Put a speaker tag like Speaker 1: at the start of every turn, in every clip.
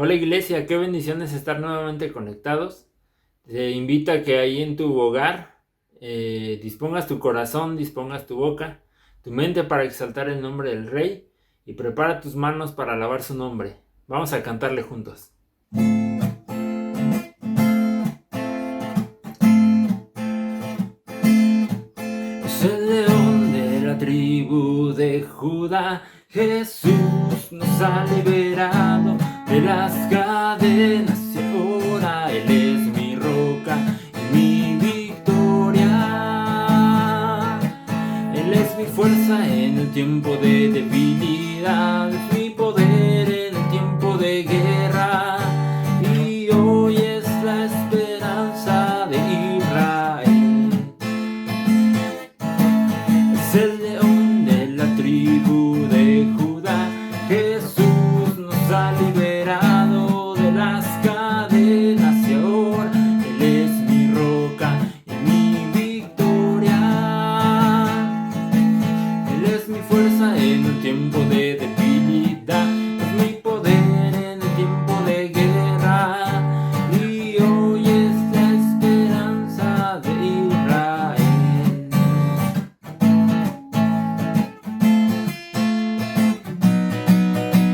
Speaker 1: Hola iglesia, qué bendiciones estar nuevamente conectados. Te invito a que ahí en tu hogar dispongas tu corazón, dispongas tu boca, tu mente para exaltar el nombre del Rey y prepara tus manos para alabar su nombre. Vamos a cantarle juntos. Es el león de la tribu de Judá, Jesús nos ha liberado de las cadenas y ahora Él es mi roca y mi victoria. Él es mi fuerza en el tiempo de debilidad, es mi poder en el tiempo de guerra y hoy es la esperanza de Israel. Es el león de la tribu de Judá, Jesús nos ha liberado de las cadenas y ahora Él es mi roca y mi victoria. Él es mi fuerza en el tiempo de debilidad, es mi poder en el tiempo de guerra y hoy es la esperanza de Israel.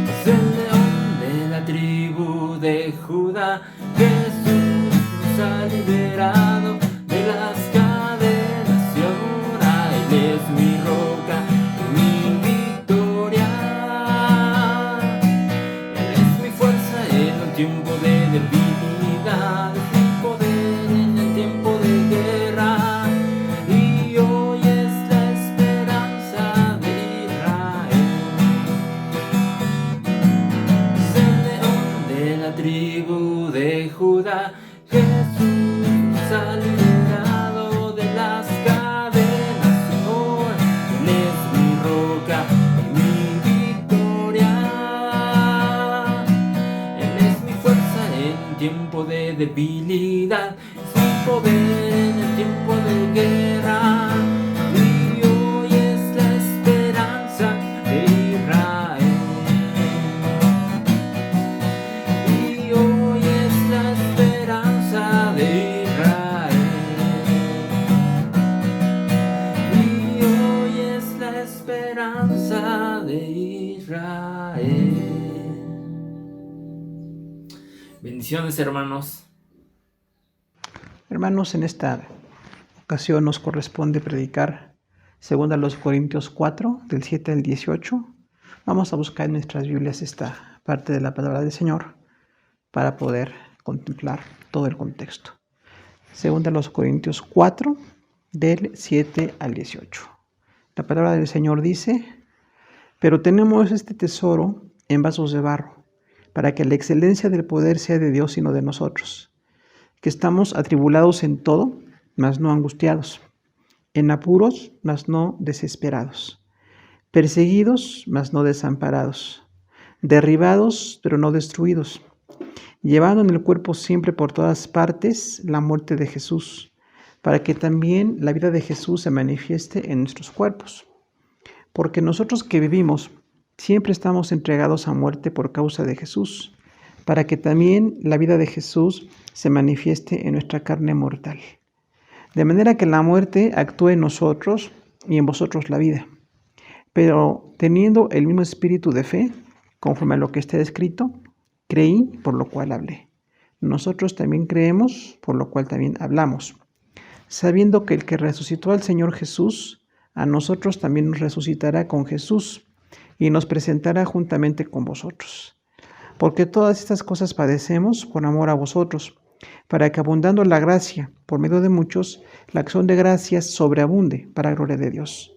Speaker 1: Es el león de la tribu de Judá, Jesús nos ha liberado de las cadenas y ahora Él es mi roca y mi victoria. Él es mi fuerza en el tiempo de debilidad, es mi poder en el tiempo de guerra y hoy es la esperanza de Israel. Es el león de la tribu de Judá, Jesús nos ha liberado de las cadenas y ahora Él es mi roca y mi victoria. Él es mi fuerza en el tiempo de debilidad, es mi poder en el tiempo de guerra y hoy es la esperanza de Israel. Y hoy es la esperanza de Israel. Y hoy es la esperanza de Israel. Bendiciones, hermanos.
Speaker 2: Hermanos, en esta ocasión nos corresponde predicar 2 Corintios 4, del 7 al 18. Vamos a buscar en nuestras Biblias esta parte de la palabra del Señor para poder contemplar todo el contexto. 2 Corintios 4, del 7 al 18. La palabra del Señor dice: pero tenemos este tesoro en vasos de barro, para que la excelencia del poder sea de Dios y no de nosotros, que estamos atribulados en todo, mas no angustiados, en apuros, mas no desesperados, perseguidos, mas no desamparados, derribados, pero no destruidos, llevando en el cuerpo siempre por todas partes la muerte de Jesús, para que también la vida de Jesús se manifieste en nuestros cuerpos. Porque nosotros que vivimos siempre estamos entregados a muerte por causa de Jesús, para que también la vida de Jesús se manifieste en nuestra carne mortal. De manera que la muerte actúe en nosotros y en vosotros la vida. Pero teniendo el mismo espíritu de fe, conforme a lo que está escrito, creí, por lo cual hablé. Nosotros también creemos, por lo cual también hablamos, sabiendo que el que resucitó al Señor Jesús, a nosotros también nos resucitará con Jesús y nos presentará juntamente con vosotros. Porque todas estas cosas padecemos por amor a vosotros, para que abundando la gracia por medio de muchos, la acción de gracias sobreabunde para gloria de Dios.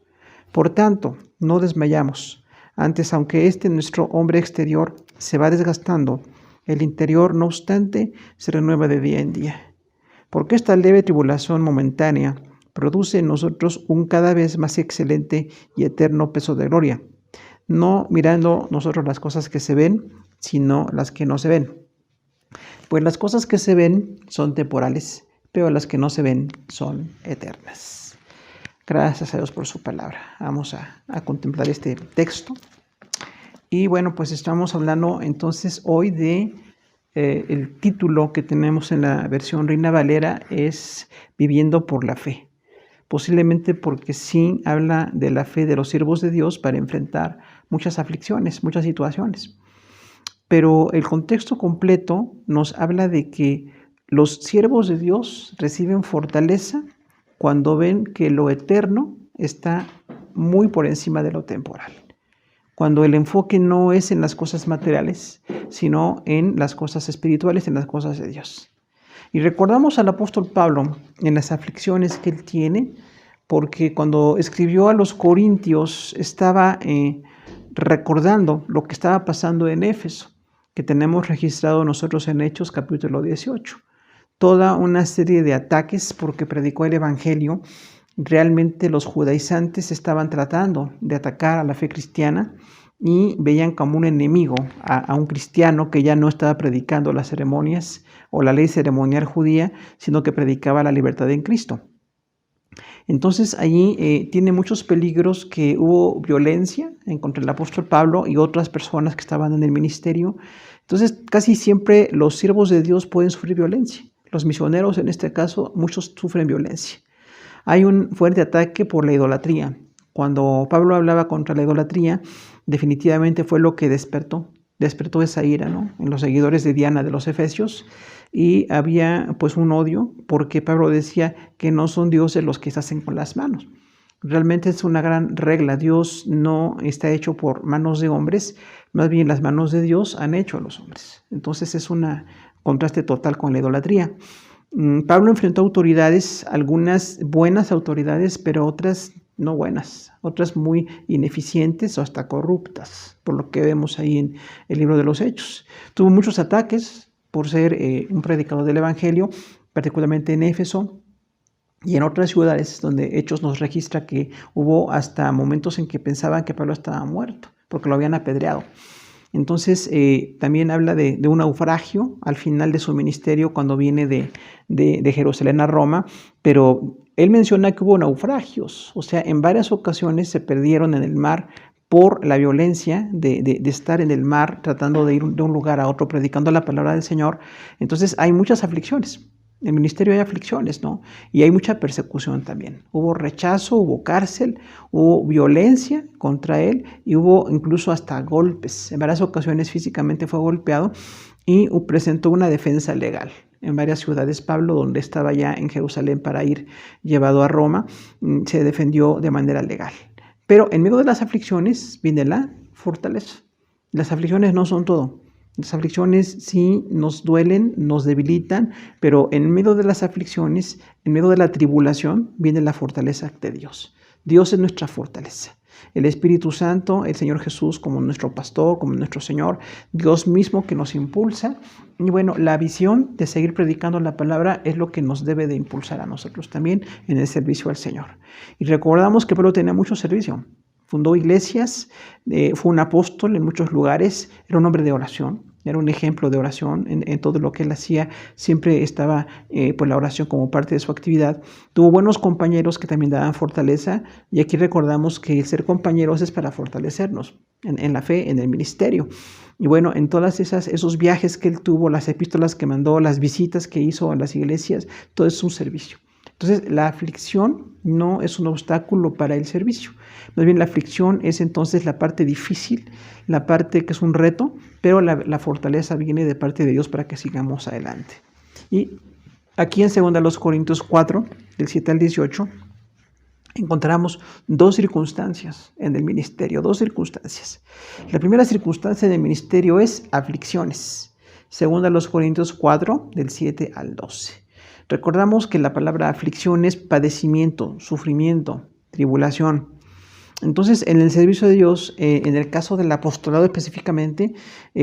Speaker 2: Por tanto, no desmayamos. Antes, aunque nuestro hombre exterior se va desgastando, el interior, no obstante, se renueva de día en día. Porque esta leve tribulación momentánea produce en nosotros un cada vez más excelente y eterno peso de gloria, no mirando nosotros las cosas que se ven, sino las que no se ven. Pues las cosas que se ven son temporales, pero las que no se ven son eternas. Gracias a Dios por su palabra. Vamos a contemplar este texto. Y bueno, pues estamos hablando entonces hoy de el título que tenemos en la versión Reina Valera es Viviendo por la Fe. Posiblemente porque sí habla de la fe de los siervos de Dios para enfrentar muchas aflicciones, muchas situaciones. Pero el contexto completo nos habla de que los siervos de Dios reciben fortaleza cuando ven que lo eterno está muy por encima de lo temporal. Cuando el enfoque no es en las cosas materiales, sino en las cosas espirituales, en las cosas de Dios. Y recordamos al apóstol Pablo en las aflicciones que él tiene, porque cuando escribió a los Corintios estaba recordando lo que estaba pasando en Éfeso, que tenemos registrado nosotros en Hechos capítulo 18. Toda una serie de ataques porque predicó el Evangelio. Realmente los judaizantes estaban tratando de atacar a la fe cristiana y veían como un enemigo a un cristiano que ya no estaba predicando las ceremonias o la ley ceremonial judía, sino que predicaba la libertad en Cristo. Entonces allí tiene muchos peligros, que hubo violencia en contra del apóstol Pablo y otras personas que estaban en el ministerio. Entonces casi siempre los siervos de Dios pueden sufrir violencia. Los misioneros en este caso, muchos sufren violencia. Hay un fuerte ataque por la idolatría. Cuando Pablo hablaba contra la idolatría, definitivamente fue lo que despertó esa ira, ¿no?, en los seguidores de Diana de los Efesios, y había pues un odio porque Pablo decía que no son dioses los que se hacen con las manos. Realmente es una gran regla. Dios no está hecho por manos de hombres, más bien las manos de Dios han hecho a los hombres. Entonces es un contraste total con la idolatría. Pablo enfrentó autoridades, algunas buenas autoridades, pero otras no buenas, otras muy ineficientes o hasta corruptas, por lo que vemos ahí en el libro de los Hechos. Tuvo muchos ataques por ser un predicador del Evangelio, particularmente en Éfeso y en otras ciudades donde Hechos nos registra que hubo hasta momentos en que pensaban que Pablo estaba muerto, porque lo habían apedreado. Entonces también habla de un naufragio al final de su ministerio cuando viene de Jerusalén a Roma, pero él menciona que hubo naufragios, o sea, en varias ocasiones se perdieron en el mar por la violencia de estar en el mar tratando de ir de un lugar a otro predicando la palabra del Señor. Entonces hay muchas aflicciones. En el ministerio hay aflicciones, ¿no? Y hay mucha persecución también. Hubo rechazo, hubo cárcel, hubo violencia contra él y hubo incluso hasta golpes. En varias ocasiones físicamente fue golpeado y presentó una defensa legal. En varias ciudades, Pablo, donde estaba ya en Jerusalén para ir llevado a Roma, se defendió de manera legal. Pero en medio de las aflicciones viene la fortaleza. Las aflicciones no son todo. Las aflicciones sí nos duelen, nos debilitan, pero en medio de las aflicciones, en medio de la tribulación, viene la fortaleza de Dios. Dios es nuestra fortaleza. El Espíritu Santo, el Señor Jesús como nuestro pastor, como nuestro Señor, Dios mismo que nos impulsa. Y bueno, la visión de seguir predicando la palabra es lo que nos debe de impulsar a nosotros también en el servicio al Señor. Y recordamos que Pablo tenía mucho servicio. Fundó iglesias, fue un apóstol en muchos lugares, era un hombre de oración, era un ejemplo de oración en todo lo que él hacía, siempre estaba por la oración como parte de su actividad. Tuvo buenos compañeros que también daban fortaleza, y aquí recordamos que ser compañeros es para fortalecernos en la fe, en el ministerio. Y bueno, en todas esos viajes que él tuvo, las epístolas que mandó, las visitas que hizo a las iglesias, todo es un servicio. Entonces, la aflicción no es un obstáculo para el servicio. Más bien, la aflicción es entonces la parte difícil, la parte que es un reto, pero la fortaleza viene de parte de Dios para que sigamos adelante. Y aquí en 2 Corintios 4, del 7 al 18, encontramos dos circunstancias en el ministerio, dos circunstancias. La primera circunstancia en el ministerio es aflicciones. 2 Corintios 4, del 7 al 12. Recordamos que la palabra aflicción es padecimiento, sufrimiento, tribulación. Entonces, en el servicio de Dios, en el caso del apostolado específicamente,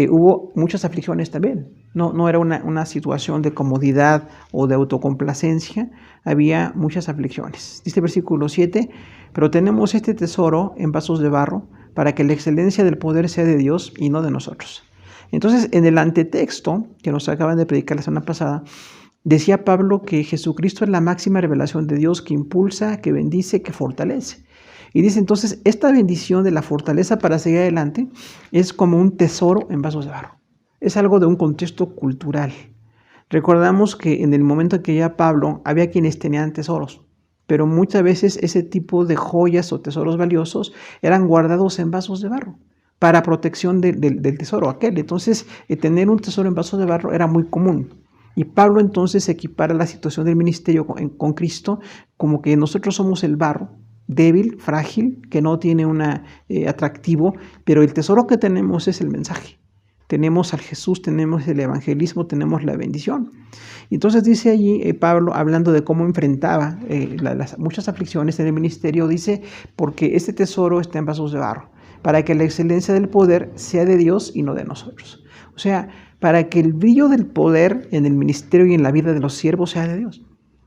Speaker 2: hubo muchas aflicciones también. No era una situación de comodidad o de autocomplacencia, había muchas aflicciones. Dice el versículo 7, pero tenemos este tesoro en vasos de barro para que la excelencia del poder sea de Dios y no de nosotros. Entonces, en el antetexto que nos acaban de predicar la semana pasada, decía Pablo que Jesucristo es la máxima revelación de Dios que impulsa, que bendice, que fortalece. Y dice entonces, esta bendición de la fortaleza para seguir adelante es como un tesoro en vasos de barro. es algo de un contexto cultural. Recordamos que en el momento en que ya Pablo, había quienes tenían tesoros, pero muchas veces ese tipo de joyas o tesoros valiosos eran guardados en vasos de barro para protección del tesoro aquel. Entonces, tener un tesoro en vasos de barro era muy común. Y Pablo entonces equipara la situación del ministerio con Cristo como que nosotros somos el barro, débil, frágil, que no tiene un atractivo, pero el tesoro que tenemos es el mensaje. Tenemos al Jesús, tenemos el evangelismo, tenemos la bendición. Entonces dice allí Pablo, hablando de cómo enfrentaba las muchas aflicciones en el ministerio, dice, porque este tesoro está en vasos de barro, para que la excelencia del poder sea de Dios y no de nosotros. O sea, para que el brillo del poder en el ministerio y en la vida de los siervos sea de Dios.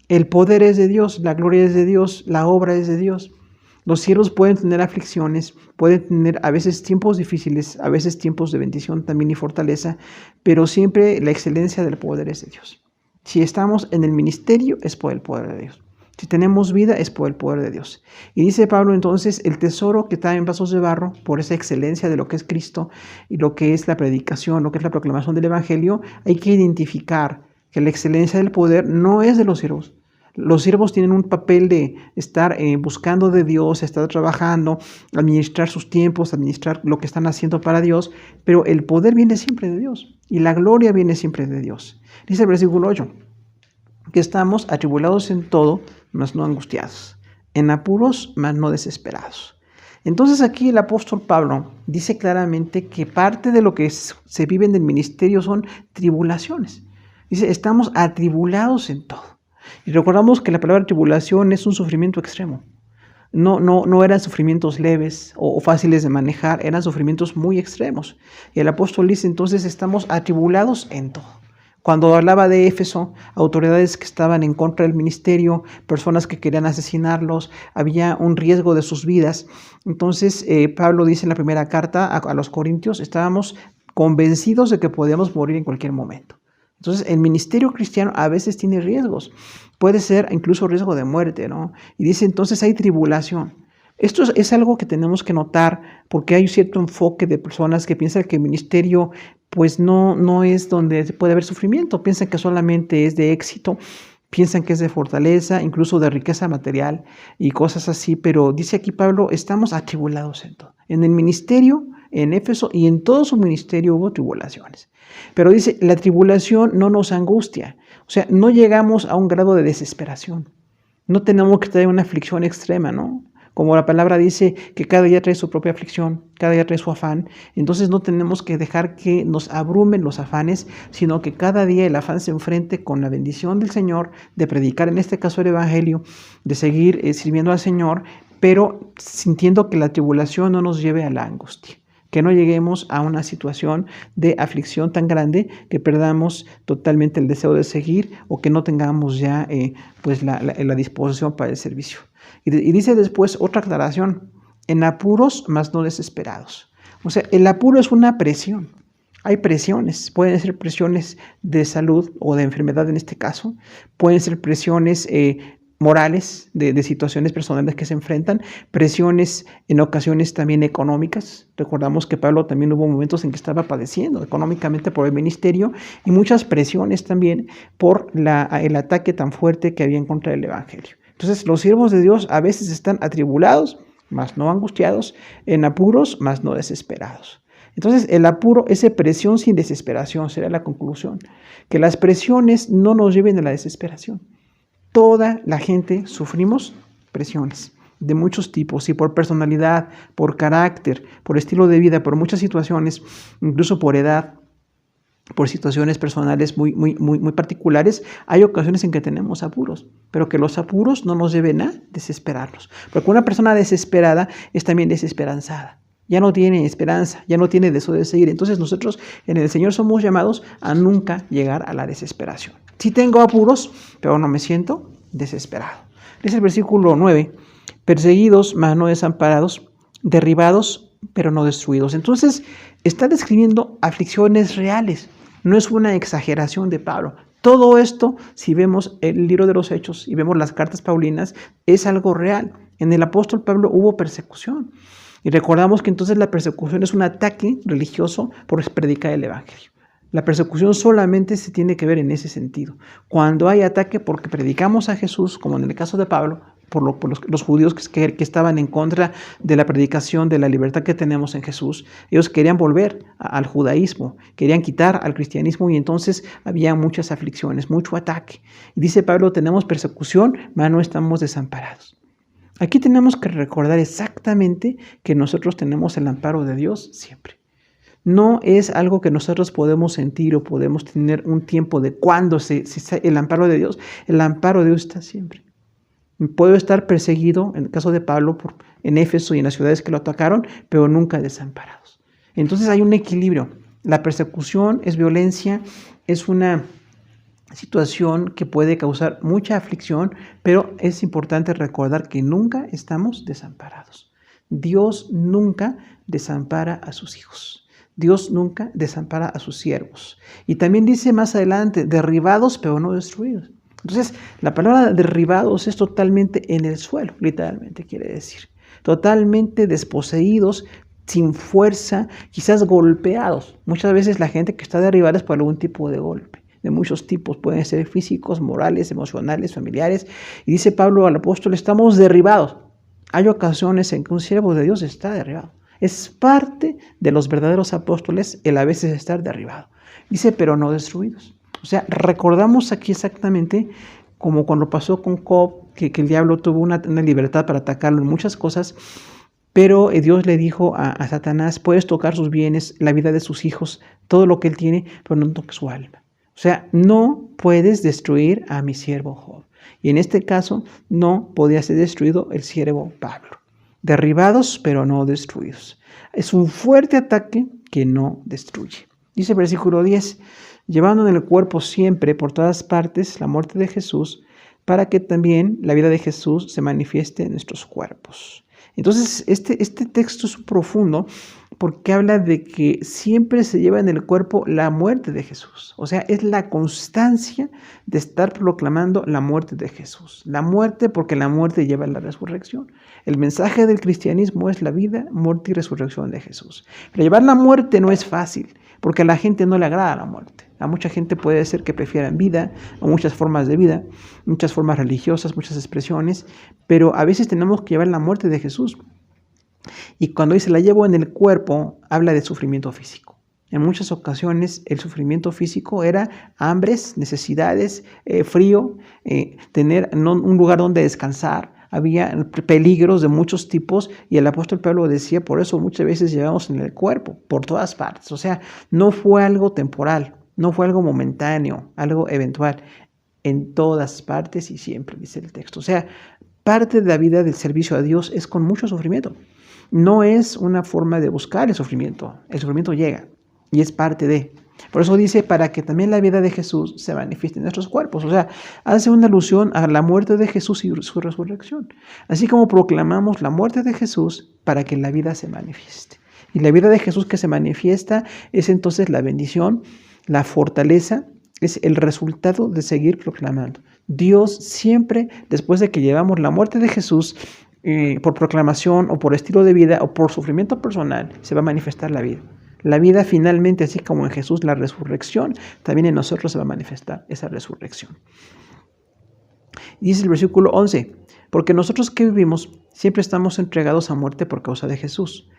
Speaker 2: El poder es de Dios, la gloria es de Dios, la obra es de Dios. Los siervos pueden tener aflicciones, pueden tener a veces tiempos difíciles, a veces tiempos de bendición también y fortaleza, pero siempre la excelencia del poder es de Dios. Si estamos en el ministerio, es por el poder de Dios. Si tenemos vida, es por el poder de Dios. Y dice Pablo entonces, el tesoro que está en vasos de barro, por esa excelencia de lo que es Cristo y lo que es la predicación, lo que es la proclamación del Evangelio, hay que identificar que la excelencia del poder no es de los siervos. Los siervos tienen un papel de estar buscando de Dios, estar trabajando, administrar sus tiempos, administrar lo que están haciendo para Dios, pero el poder viene siempre de Dios y la gloria viene siempre de Dios. Dice el versículo 8, que estamos atribulados en todo, mas no angustiados, en apuros, mas no desesperados. Entonces aquí el apóstol Pablo dice claramente que parte de lo que se vive en el ministerio son tribulaciones. Dice, estamos atribulados en todo. Y recordamos que la palabra tribulación es un sufrimiento extremo. No eran sufrimientos leves o fáciles de manejar, eran sufrimientos muy extremos. Y el apóstol dice, entonces estamos atribulados en todo. Cuando hablaba de Éfeso, autoridades que estaban en contra del ministerio, personas que querían asesinarlos, había un riesgo de sus vidas. Entonces Pablo dice en la primera carta a los Corintios, estábamos convencidos de que podíamos morir en cualquier momento. Entonces, el ministerio cristiano a veces tiene riesgos. Puede ser incluso riesgo de muerte, ¿no? Y dice, entonces hay tribulación. Esto es algo que tenemos que notar porque hay un cierto enfoque de personas que piensan que el ministerio pues no es donde puede haber sufrimiento. Piensan que solamente es de éxito, piensan que es de fortaleza, incluso de riqueza material y cosas así. Pero dice aquí Pablo, estamos atribulados en todo. En el ministerio, en Éfeso y en todo su ministerio hubo tribulaciones. Pero dice, la tribulación no nos angustia. O sea, no llegamos a un grado de desesperación. No tenemos que tener una aflicción extrema, ¿no? Como la palabra dice que cada día trae su propia aflicción, cada día trae su afán. Entonces no tenemos que dejar que nos abrumen los afanes, sino que cada día el afán se enfrente con la bendición del Señor, de predicar en este caso el Evangelio, de seguir sirviendo al Señor, pero sintiendo que la tribulación no nos lleve a la angustia. Que no lleguemos a una situación de aflicción tan grande que perdamos totalmente el deseo de seguir o que no tengamos ya la disposición para el servicio. Y dice después otra aclaración, en apuros, mas no desesperados. O sea, el apuro es una presión. Hay presiones, pueden ser presiones de salud o de enfermedad en este caso, pueden ser presiones morales, de situaciones personales que se enfrentan, presiones en ocasiones también económicas. Recordamos que Pablo también hubo momentos en que estaba padeciendo económicamente por el ministerio y muchas presiones también por el ataque tan fuerte que había en contra del Evangelio. Entonces los siervos de Dios a veces están atribulados, mas no angustiados, en apuros, mas no desesperados. Entonces el apuro es presión sin desesperación, será la conclusión. Que las presiones no nos lleven a la desesperación. Toda la gente sufrimos presiones de muchos tipos, y por personalidad, por carácter, por estilo de vida, por muchas situaciones, incluso por edad, por situaciones personales muy particulares. Hay ocasiones en que tenemos apuros, pero que los apuros no nos lleven a desesperarnos. Porque una persona desesperada es también desesperanzada. Ya no tiene esperanza, ya no tiene deseo de seguir. Entonces nosotros en el Señor somos llamados a nunca llegar a la desesperación. Sí tengo apuros, pero no me siento desesperado. Dice el versículo 9, perseguidos, mas no desamparados, derribados, pero no destruidos. Entonces está describiendo aflicciones reales. No es una exageración de Pablo. Todo esto, si vemos el libro de los Hechos y vemos las cartas paulinas, es algo real. En el apóstol Pablo hubo persecución. Y recordamos que entonces la persecución es un ataque religioso por predicar el Evangelio. La persecución solamente se tiene que ver en ese sentido. Cuando hay ataque porque predicamos a Jesús, como en el caso de Pablo, por los judíos que estaban en contra de la predicación de la libertad que tenemos en Jesús, ellos querían volver al judaísmo, querían quitar al cristianismo y entonces había muchas aflicciones, mucho ataque. Y dice Pablo, tenemos persecución, mas no estamos desamparados. Aquí tenemos que recordar exactamente que nosotros tenemos el amparo de Dios siempre. No es algo que nosotros podemos sentir o podemos tener un tiempo de cuándo el amparo de Dios. El amparo de Dios está siempre. Puedo estar perseguido, en el caso de Pablo, en Éfeso y en las ciudades que lo atacaron, pero nunca desamparados. Entonces hay un equilibrio. La persecución es violencia, es una situación que puede causar mucha aflicción, pero es importante recordar que nunca estamos desamparados. Dios nunca desampara a sus hijos. Dios nunca desampara a sus siervos. Y también dice más adelante, derribados pero no destruidos. Entonces, la palabra derribados es totalmente en el suelo, literalmente quiere decir. Totalmente desposeídos, sin fuerza, quizás golpeados. Muchas veces la gente que está derribada es por algún tipo de golpe. De muchos tipos, pueden ser físicos, morales, emocionales, familiares. Y dice Pablo al apóstol, estamos derribados. Hay ocasiones en que un siervo de Dios está derribado. Es parte de los verdaderos apóstoles el a veces estar derribado. Dice, pero no destruidos. O sea, recordamos aquí exactamente como cuando pasó con Job, que el diablo tuvo una libertad para atacarlo en muchas cosas, pero Dios le dijo a Satanás, puedes tocar sus bienes, la vida de sus hijos, todo lo que él tiene, pero no toques su alma. O sea, no puedes destruir a mi siervo Job. Y en este caso, no podía ser destruido el siervo Pablo. Derribados, pero no destruidos. Es un fuerte ataque que no destruye. Dice el versículo 10, llevando en el cuerpo siempre, por todas partes, la muerte de Jesús, para que también la vida de Jesús se manifieste en nuestros cuerpos. Entonces, este texto es profundo porque habla de que siempre se lleva en el cuerpo la muerte de Jesús. O sea, es la constancia de estar proclamando la muerte de Jesús. La muerte porque la muerte lleva a la resurrección. El mensaje del cristianismo es la vida, muerte y resurrección de Jesús. Pero llevar la muerte no es fácil porque a la gente no le agrada la muerte. A mucha gente puede ser que prefieran vida o muchas formas de vida, muchas formas religiosas, muchas expresiones, pero a veces tenemos que llevar la muerte de Jesús. Y cuando dice la llevo en el cuerpo, habla de sufrimiento físico. En muchas ocasiones el sufrimiento físico era hambres, necesidades, frío, tener un lugar donde descansar. Había peligros de muchos tipos y el apóstol Pablo decía, por eso muchas veces llevamos en el cuerpo, por todas partes. O sea, no fue algo temporal, no fue algo momentáneo, algo eventual. En todas partes y siempre, dice el texto. O sea, parte de la vida del servicio a Dios es con mucho sufrimiento. No es una forma de buscar el sufrimiento llega y es parte de. Por eso dice, para que también la vida de Jesús se manifieste en nuestros cuerpos. O sea, hace una alusión a la muerte de Jesús y su resurrección. Así como proclamamos la muerte de Jesús para que la vida se manifieste. Y la vida de Jesús que se manifiesta es entonces la bendición, la fortaleza, es el resultado de seguir proclamando. Dios siempre, después de que llevamos la muerte de Jesús, por proclamación o por estilo de vida o por sufrimiento personal, se va a manifestar la vida. La vida finalmente, así como en Jesús la resurrección, también en nosotros se va a manifestar esa resurrección. Dice el versículo 11, porque nosotros que vivimos siempre estamos entregados a muerte por causa de Jesús,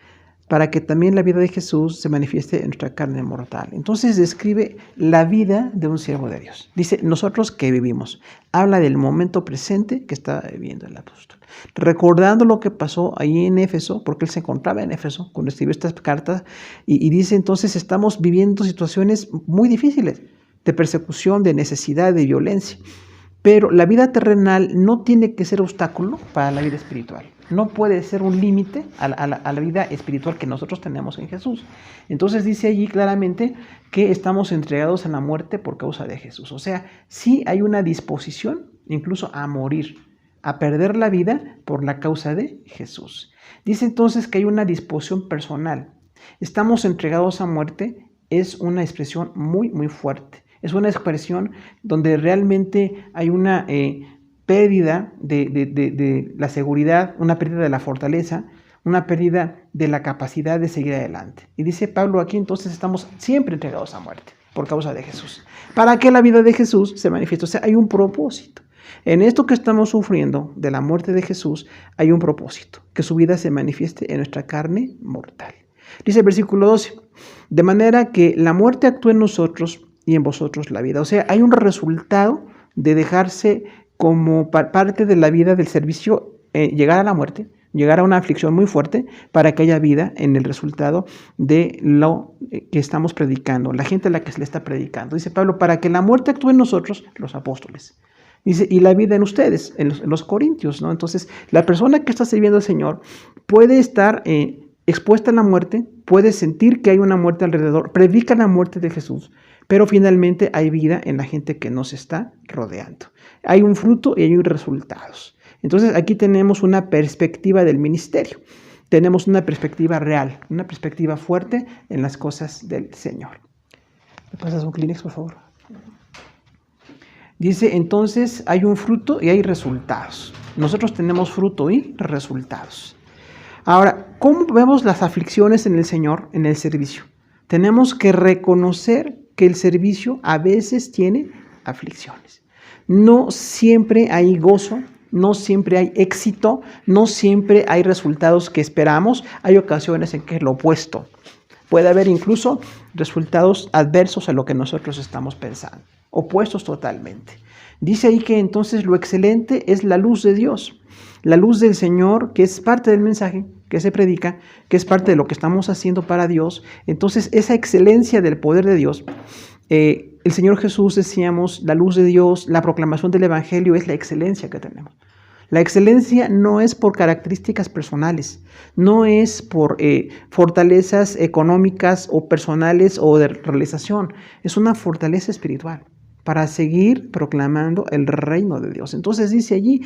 Speaker 2: para que también la vida de Jesús se manifieste en nuestra carne mortal. Entonces describe la vida de un siervo de Dios. Dice, nosotros que vivimos. Habla del momento presente que estaba viviendo el apóstol. Recordando lo que pasó ahí en Éfeso, porque él se encontraba en Éfeso cuando escribió estas cartas, y dice entonces estamos viviendo situaciones muy difíciles, de persecución, de necesidad, de violencia. Pero la vida terrenal no tiene que ser obstáculo para la vida espiritual. No puede ser un límite a la vida espiritual que nosotros tenemos en Jesús. Entonces dice allí claramente que estamos entregados a la muerte por causa de Jesús. O sea, sí hay una disposición incluso a morir, a perder la vida por la causa de Jesús. Dice entonces que hay una disposición personal. Estamos entregados a muerte es una expresión muy, muy fuerte. Es una expresión donde realmente hay una pérdida de la seguridad, una pérdida de la fortaleza, una pérdida de la capacidad de seguir adelante. Y dice Pablo aquí, entonces estamos siempre entregados a muerte. por causa de Jesús. ¿Para qué la vida de Jesús se manifiesta? O sea, hay un propósito. En esto que estamos sufriendo de la muerte de Jesús, hay un propósito, que su vida se manifieste en nuestra carne mortal. Dice el versículo 12, de manera que la muerte actúe en nosotros y en vosotros la vida. O sea, hay un resultado de dejarse como parte de la vida del servicio, llegar a la muerte, llegar a una aflicción muy fuerte para que haya vida en el resultado de lo que estamos predicando, la gente a la que se le está predicando. Dice Pablo, para que la muerte actúe en nosotros, los apóstoles. Dice, y la vida en ustedes, en los corintios, ¿no? Entonces, la persona que está sirviendo al Señor puede estar expuesta a la muerte, puede sentir que hay una muerte alrededor, predica la muerte de Jesús, pero finalmente hay vida en la gente que nos está rodeando. Hay un fruto y hay resultados. Entonces, aquí tenemos una perspectiva del ministerio. Tenemos una perspectiva real, una perspectiva fuerte en las cosas del Señor. ¿Me pasas un Kleenex, por favor? Dice, entonces hay un fruto y hay resultados. Nosotros tenemos fruto y resultados. Ahora, ¿cómo vemos las aflicciones en el Señor, en el servicio? Tenemos que reconocer que el servicio a veces tiene aflicciones. No siempre hay gozo, no siempre hay éxito, no siempre hay resultados que esperamos. Hay ocasiones en que es lo opuesto. Puede haber incluso resultados adversos a lo que nosotros estamos pensando, opuestos totalmente. Dice ahí que entonces lo excelente es la luz de Dios, la luz del Señor, que es parte del mensaje que se predica, que es parte de lo que estamos haciendo para Dios. Entonces esa excelencia del poder de Dios, el Señor Jesús, decíamos, la luz de Dios, la proclamación del Evangelio es la excelencia que tenemos. La excelencia no es por características personales, no es por fortalezas económicas o personales o de realización, es una fortaleza espiritual para seguir proclamando el reino de Dios. Entonces dice allí,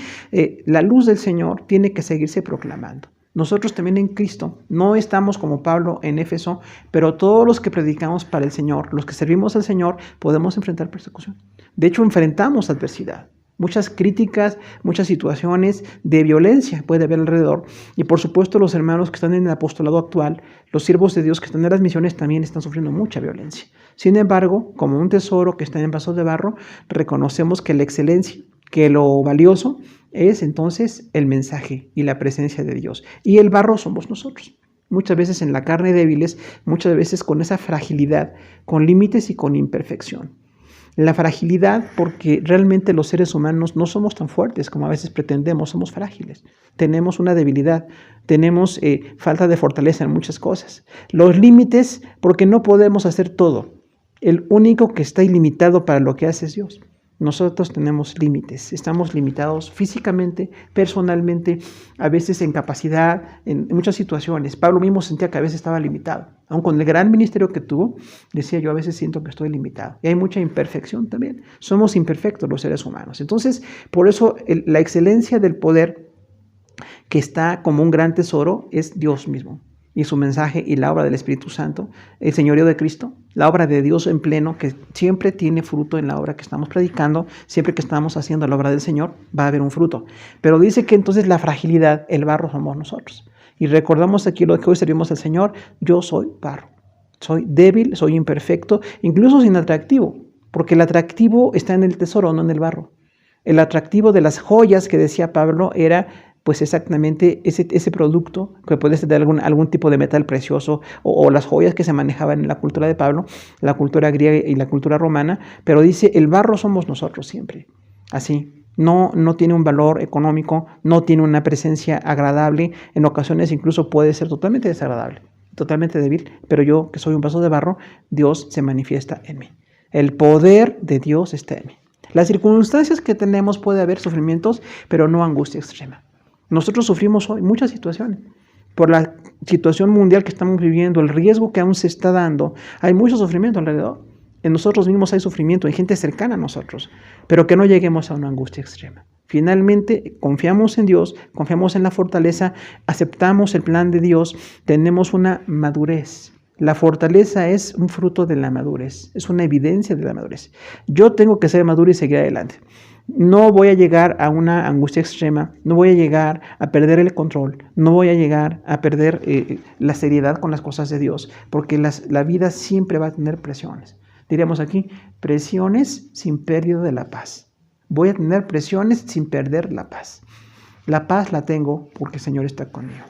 Speaker 2: la luz del Señor tiene que seguirse proclamando. Nosotros también en Cristo no estamos como Pablo en Éfeso, pero todos los que predicamos para el Señor, los que servimos al Señor, podemos enfrentar persecución. De hecho, enfrentamos adversidad. Muchas críticas, muchas situaciones de violencia puede haber alrededor. Y por supuesto los hermanos que están en el apostolado actual, los siervos de Dios que están en las misiones también están sufriendo mucha violencia. Sin embargo, como un tesoro que está en vasos de barro, reconocemos que la excelencia, que lo valioso es entonces el mensaje y la presencia de Dios. Y el barro somos nosotros. Muchas veces en la carne débiles, muchas veces con esa fragilidad, con límites y con imperfección. La fragilidad, porque realmente los seres humanos no somos tan fuertes como a veces pretendemos, somos frágiles. Tenemos una debilidad, tenemos falta de fortaleza en muchas cosas. Los límites, porque no podemos hacer todo. El único que está ilimitado para lo que hace es Dios. Nosotros tenemos límites, estamos limitados físicamente, personalmente, a veces en capacidad, en muchas situaciones. Pablo mismo sentía que a veces estaba limitado. Aun con el gran ministerio que tuvo, decía yo a veces siento que estoy limitado. Y hay mucha imperfección también. Somos imperfectos los seres humanos. Entonces, por eso la excelencia del poder que está como un gran tesoro es Dios mismo. Y su mensaje y la obra del Espíritu Santo, el señorío de Cristo, la obra de Dios en pleno, que siempre tiene fruto en la obra que estamos predicando, siempre que estamos haciendo la obra del Señor, va a haber un fruto. Pero dice que entonces la fragilidad, el barro somos nosotros. Y recordamos aquí lo que hoy servimos al Señor, yo soy barro, soy débil, soy imperfecto, incluso sin atractivo, porque el atractivo está en el tesoro, no en el barro. El atractivo de las joyas que decía Pablo era pues exactamente ese producto que puede ser de algún tipo de metal precioso o las joyas que se manejaban en la cultura de Pablo, la cultura griega y la cultura romana, pero dice, el barro somos nosotros siempre, así. No tiene un valor económico, no tiene una presencia agradable, en ocasiones incluso puede ser totalmente desagradable, totalmente débil, pero yo que soy un vaso de barro, Dios se manifiesta en mí. El poder de Dios está en mí. Las circunstancias que tenemos puede haber sufrimientos, pero no angustia extrema. Nosotros sufrimos hoy muchas situaciones. Por la situación mundial que estamos viviendo, el riesgo que aún se está dando, hay mucho sufrimiento alrededor. En nosotros mismos hay sufrimiento, hay gente cercana a nosotros, pero que no lleguemos a una angustia extrema. Finalmente, confiamos en Dios, confiamos en la fortaleza, aceptamos el plan de Dios, tenemos una madurez. La fortaleza es un fruto de la madurez, es una evidencia de la madurez. Yo tengo que ser maduro y seguir adelante. No voy a llegar a una angustia extrema, no voy a llegar a perder el control, no voy a llegar a perder la seriedad con las cosas de Dios, porque la vida siempre va a tener presiones. Diríamos aquí, presiones sin pérdida de la paz. Voy a tener presiones sin perder la paz. La paz la tengo porque el Señor está conmigo.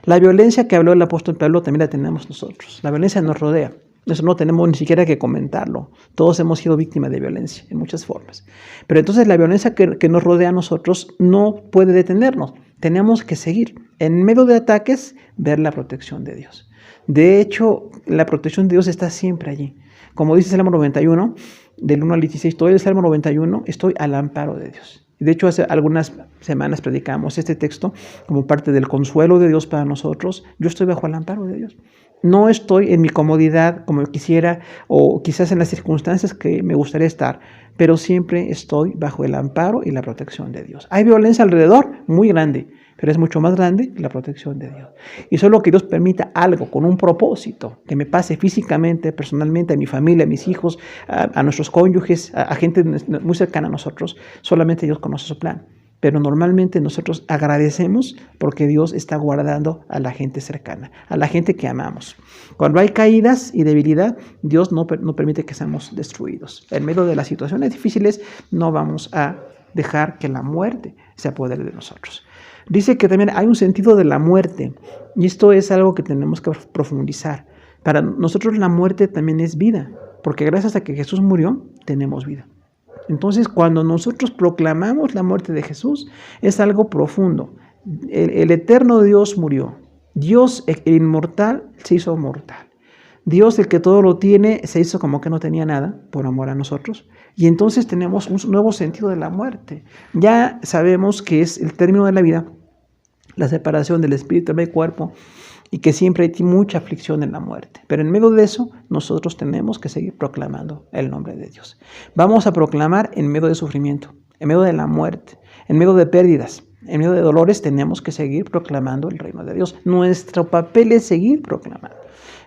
Speaker 2: La violencia que habló el apóstol Pablo también la tenemos nosotros. La violencia nos rodea. Eso no tenemos ni siquiera que comentarlo. Todos hemos sido víctimas de violencia en muchas formas. Pero entonces la violencia que nos rodea a nosotros no puede detenernos. Tenemos que seguir. En medio de ataques, ver la protección de Dios. De hecho, la protección de Dios está siempre allí. Como dice el Salmo 91, del 1 al 16, todo el Salmo 91, estoy al amparo de Dios. De hecho, hace algunas semanas predicamos este texto como parte del consuelo de Dios para nosotros. Yo estoy bajo el amparo de Dios. No estoy en mi comodidad como quisiera o quizás en las circunstancias que me gustaría estar, pero siempre estoy bajo el amparo y la protección de Dios. Hay violencia alrededor, muy grande, pero es mucho más grande la protección de Dios. Y solo que Dios permita algo con un propósito, que me pase físicamente, personalmente, a mi familia, a mis hijos, a nuestros cónyuges, a gente muy cercana a nosotros, solamente Dios conoce su plan. Pero normalmente nosotros agradecemos porque Dios está guardando a la gente cercana, a la gente que amamos. Cuando hay caídas y debilidad, Dios no permite que seamos destruidos. En medio de las situaciones difíciles, no vamos a dejar que la muerte se apodere de nosotros. Dice que también hay un sentido de la muerte, y esto es algo que tenemos que profundizar. Para nosotros la muerte también es vida, porque gracias a que Jesús murió, tenemos vida. Entonces, cuando nosotros proclamamos la muerte de Jesús, es algo profundo. El eterno Dios murió. Dios, el inmortal, se hizo mortal. Dios, el que todo lo tiene, se hizo como que no tenía nada por amor a nosotros. Y entonces tenemos un nuevo sentido de la muerte. Ya sabemos que es el término de la vida, la separación del espíritu del cuerpo, y que siempre hay mucha aflicción en la muerte. Pero en medio de eso, nosotros tenemos que seguir proclamando el nombre de Dios. Vamos a proclamar en medio de sufrimiento, en medio de la muerte, en medio de pérdidas, en medio de dolores, tenemos que seguir proclamando el reino de Dios. Nuestro papel es seguir proclamando.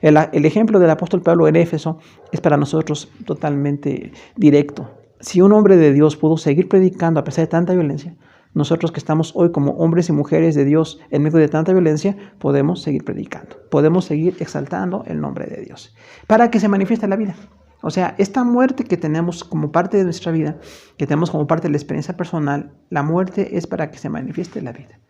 Speaker 2: El ejemplo del apóstol Pablo en Éfeso es para nosotros totalmente directo. Si un hombre de Dios pudo seguir predicando a pesar de tanta violencia, nosotros que estamos hoy como hombres y mujeres de Dios en medio de tanta violencia, podemos seguir predicando, podemos seguir exaltando el nombre de Dios para que se manifieste la vida. O sea, esta muerte que tenemos como parte de nuestra vida, que tenemos como parte de la experiencia personal, la muerte es para que se manifieste la vida.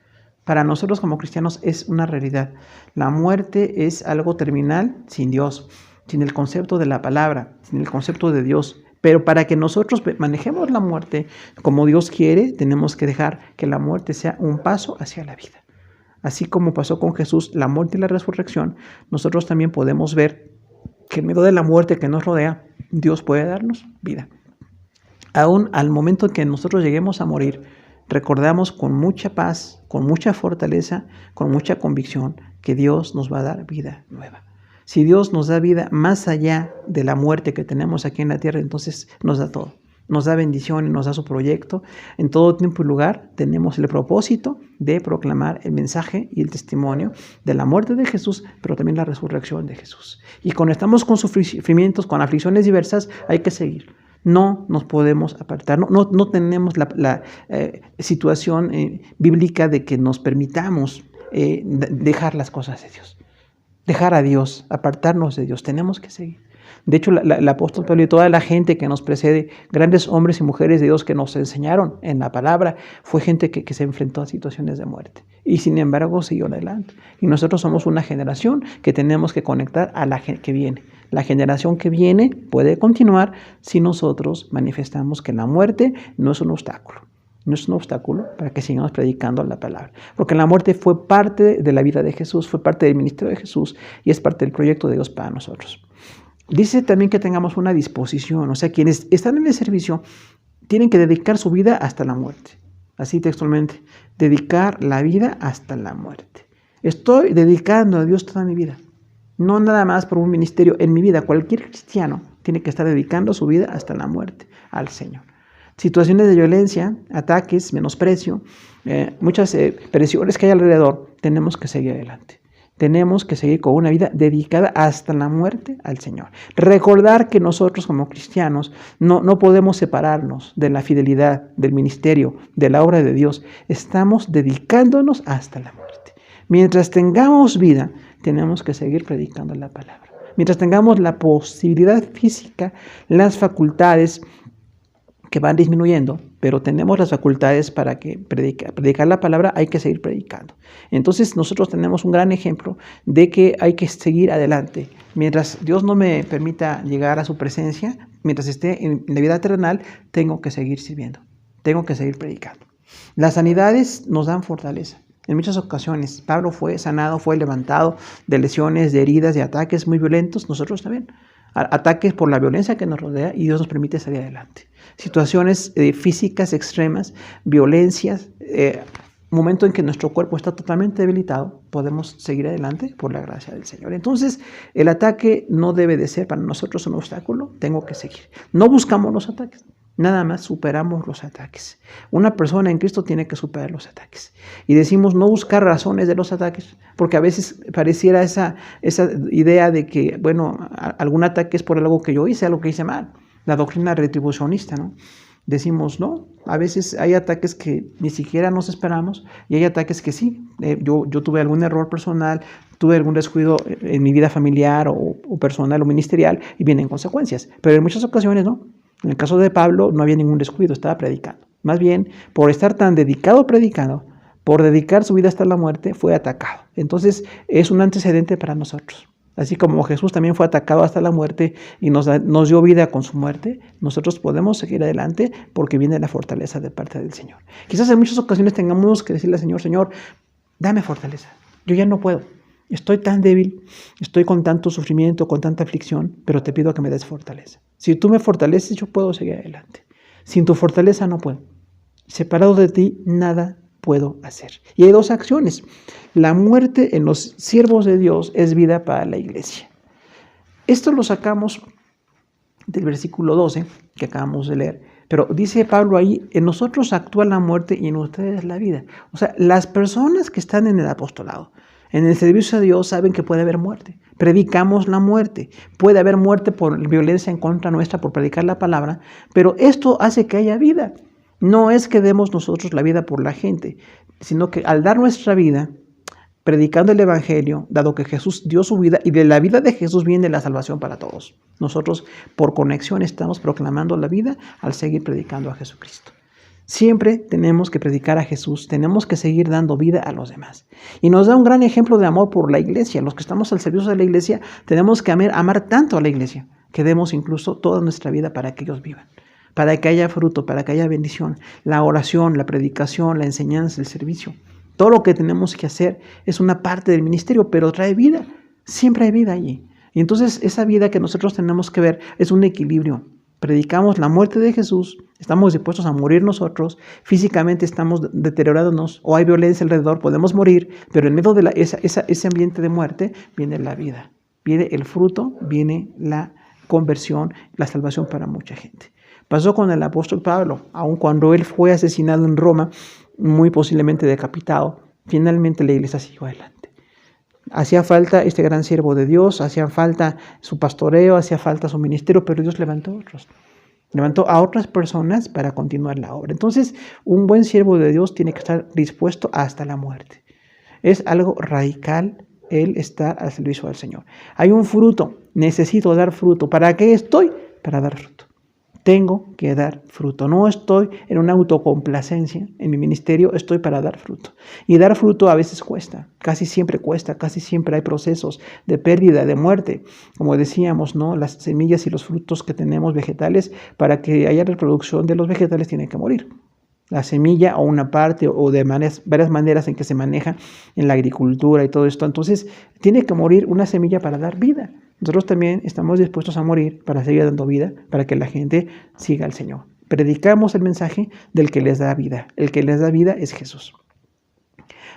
Speaker 2: Para nosotros como cristianos es una realidad. La muerte es algo terminal sin Dios, sin el concepto de la palabra, sin el concepto de Dios. Pero para que nosotros manejemos la muerte como Dios quiere, tenemos que dejar que la muerte sea un paso hacia la vida. Así como pasó con Jesús, la muerte y la resurrección, nosotros también podemos ver que en medio de la muerte que nos rodea, Dios puede darnos vida. Aún al momento en que nosotros lleguemos a morir, recordamos con mucha paz, con mucha fortaleza, con mucha convicción que Dios nos va a dar vida nueva. Si Dios nos da vida más allá de la muerte que tenemos aquí en la tierra, entonces nos da todo. Nos da bendición y nos da su proyecto. En todo tiempo y lugar tenemos el propósito de proclamar el mensaje y el testimonio de la muerte de Jesús, pero también la resurrección de Jesús. Y cuando estamos con sufrimientos, con aflicciones diversas, hay que seguir. No nos podemos apartar, no tenemos la situación bíblica de que nos permitamos dejar las cosas de Dios. Dejar a Dios, apartarnos de Dios, tenemos que seguir. De hecho, el apóstol Pablo y toda la gente que nos precede, grandes hombres y mujeres de Dios que nos enseñaron en la palabra, fue gente que se enfrentó a situaciones de muerte. Y sin embargo, siguió adelante. Y nosotros somos una generación que tenemos que conectar a la que viene. La generación que viene puede continuar si nosotros manifestamos que la muerte no es un obstáculo. No es un obstáculo para que sigamos predicando la palabra. Porque la muerte fue parte de la vida de Jesús, fue parte del ministerio de Jesús y es parte del proyecto de Dios para nosotros. Dice también que tengamos una disposición, o sea, quienes están en el servicio tienen que dedicar su vida hasta la muerte. Así textualmente, dedicar la vida hasta la muerte. Estoy dedicando a Dios toda mi vida. No nada más por un ministerio en mi vida. Cualquier cristiano tiene que estar dedicando su vida hasta la muerte al Señor. Situaciones de violencia, ataques, menosprecio, muchas presiones que hay alrededor, tenemos que seguir adelante. Tenemos que seguir con una vida dedicada hasta la muerte al Señor. Recordar que nosotros como cristianos no podemos separarnos de la fidelidad, del ministerio, de la obra de Dios. Estamos dedicándonos hasta la muerte. Mientras tengamos vida, tenemos que seguir predicando la palabra. Mientras tengamos la posibilidad física, las facultades que van disminuyendo, pero tenemos las facultades para que predicar la palabra, hay que seguir predicando. Entonces nosotros tenemos un gran ejemplo de que hay que seguir adelante. Mientras Dios no me permita llegar a su presencia, mientras esté en la vida terrenal, tengo que seguir sirviendo, tengo que seguir predicando. Las sanidades nos dan fortaleza. En muchas ocasiones Pablo fue sanado, fue levantado de lesiones, de heridas, de ataques muy violentos. Nosotros también. Ataques por la violencia que nos rodea, y Dios nos permite salir adelante. Situaciones físicas extremas, violencias, momento en que nuestro cuerpo está totalmente debilitado, podemos seguir adelante por la gracia del Señor. Entonces, el ataque no debe de ser para nosotros un obstáculo, tengo que seguir. No buscamos los ataques, nada más superamos los ataques. Una persona en Cristo tiene que superar los ataques. Y decimos no buscar razones de los ataques, porque a veces pareciera esa idea de que, bueno, algún ataque es por algo que yo hice, algo que hice mal. La doctrina retribucionista, ¿no? Decimos, no, a veces hay ataques que ni siquiera nos esperamos, y hay ataques que sí. Yo tuve algún error personal, tuve algún descuido en mi vida familiar o personal o ministerial, y vienen consecuencias. Pero en muchas ocasiones no. En el caso de Pablo no había ningún descuido, estaba predicando. Más bien, por estar tan dedicado predicando, por dedicar su vida hasta la muerte, fue atacado. Entonces, es un antecedente para nosotros. Así como Jesús también fue atacado hasta la muerte y nos dio vida con su muerte, nosotros podemos seguir adelante porque viene la fortaleza de parte del Señor. Quizás en muchas ocasiones tengamos que decirle al Señor, Señor, dame fortaleza. Yo ya no puedo. Estoy tan débil, estoy con tanto sufrimiento, con tanta aflicción, pero te pido que me des fortaleza. Si tú me fortaleces, yo puedo seguir adelante. Sin tu fortaleza no puedo. Separado de ti, nada puedo hacer. Y hay dos acciones. La muerte en los siervos de Dios es vida para la iglesia. Esto lo sacamos del versículo 12 que acabamos de leer. Pero dice Pablo ahí, en nosotros actúa la muerte y en ustedes la vida. O sea, las personas que están en el apostolado, en el servicio a Dios, saben que puede haber muerte. Predicamos la muerte. Puede haber muerte por violencia en contra nuestra, por predicar la palabra, pero esto hace que haya vida. No es que demos nosotros la vida por la gente, sino que al dar nuestra vida, predicando el Evangelio, dado que Jesús dio su vida, y de la vida de Jesús viene la salvación para todos. Nosotros, por conexión, estamos proclamando la vida al seguir predicando a Jesucristo. Siempre tenemos que predicar a Jesús, tenemos que seguir dando vida a los demás. Y nos da un gran ejemplo de amor por la iglesia. Los que estamos al servicio de la iglesia, tenemos que amar tanto a la iglesia, que demos incluso toda nuestra vida para que ellos vivan, para que haya fruto, para que haya bendición. La oración, la predicación, la enseñanza, el servicio. Todo lo que tenemos que hacer es una parte del ministerio, pero trae vida. Siempre hay vida allí. Y entonces esa vida que nosotros tenemos que ver es un equilibrio. Predicamos la muerte de Jesús, estamos dispuestos a morir nosotros, físicamente estamos deteriorándonos o hay violencia alrededor, podemos morir, pero en medio de ese ambiente de muerte viene la vida, viene el fruto, viene la conversión, la salvación para mucha gente. Pasó con el apóstol Pablo, aun cuando él fue asesinado en Roma, muy posiblemente decapitado, finalmente la iglesia siguió adelante. Hacía falta este gran siervo de Dios, hacía falta su pastoreo, hacía falta su ministerio, pero Dios levantó otros. Levantó a otras personas para continuar la obra. Entonces, un buen siervo de Dios tiene que estar dispuesto hasta la muerte. Es algo radical el estar al servicio del Señor. Hay un fruto, necesito dar fruto. ¿Para qué estoy? Para dar fruto. Tengo que dar fruto. No estoy en una autocomplacencia. En mi ministerio estoy para dar fruto. Y dar fruto a veces cuesta. Casi siempre cuesta. Casi siempre hay procesos de pérdida, de muerte. Como decíamos, ¿no? Las semillas y los frutos que tenemos vegetales, para que haya reproducción de los vegetales, tienen que morir. La semilla o una parte o de varias maneras en que se maneja en la agricultura y todo esto. Entonces, tiene que morir una semilla para dar vida. Nosotros también estamos dispuestos a morir para seguir dando vida, para que la gente siga al Señor. Predicamos el mensaje del que les da vida. El que les da vida es Jesús.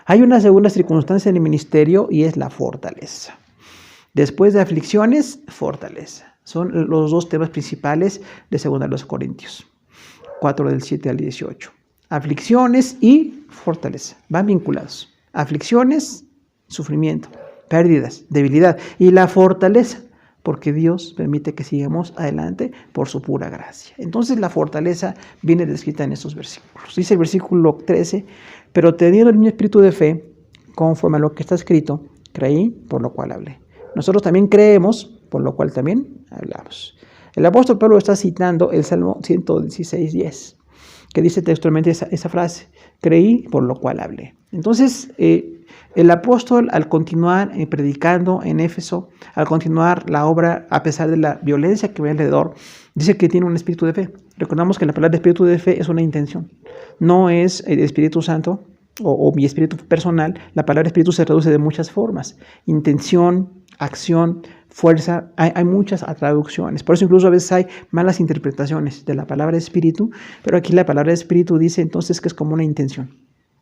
Speaker 2: Hay una segunda circunstancia en el ministerio y es la fortaleza. Después de aflicciones, fortaleza. Son los dos temas principales de 2 Corintios 4 del 7 al 18. Aflicciones y fortaleza. Van vinculados. Aflicciones, sufrimiento. Pérdidas, debilidad y la fortaleza, porque Dios permite que sigamos adelante por su pura gracia. Entonces la fortaleza viene descrita en estos versículos. Dice el versículo 13, pero teniendo el mismo espíritu de fe, conforme a lo que está escrito, creí, por lo cual hablé. Nosotros también creemos, por lo cual también hablamos. El apóstol Pablo está citando el Salmo 116:10, que dice textualmente esa frase: creí, por lo cual hablé. Entonces, el apóstol, al continuar predicando en Éfeso, al continuar la obra, a pesar de la violencia que ve alrededor, dice que tiene un espíritu de fe. Recordamos que la palabra espíritu de fe es una intención, no es el Espíritu Santo o mi espíritu personal. La palabra espíritu se traduce de muchas formas: intención, acción, fuerza. Hay muchas traducciones. Por eso incluso a veces hay malas interpretaciones de la palabra espíritu, pero aquí la palabra espíritu dice entonces que es como una intención,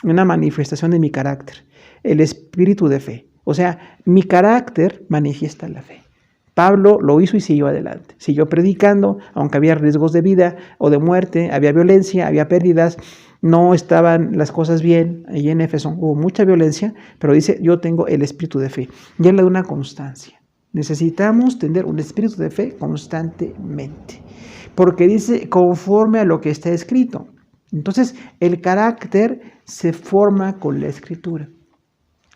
Speaker 2: una manifestación de mi carácter, el espíritu de fe. O sea, mi carácter manifiesta la fe. Pablo lo hizo y siguió adelante. Siguió predicando, aunque había riesgos de vida o de muerte, había violencia, había pérdidas, no estaban las cosas bien. Allí en Éfeso hubo mucha violencia, pero dice: yo tengo el espíritu de fe. Y habla de una constancia. Necesitamos tener un espíritu de fe constantemente, porque dice conforme a lo que está escrito. Entonces, el carácter se forma con la Escritura.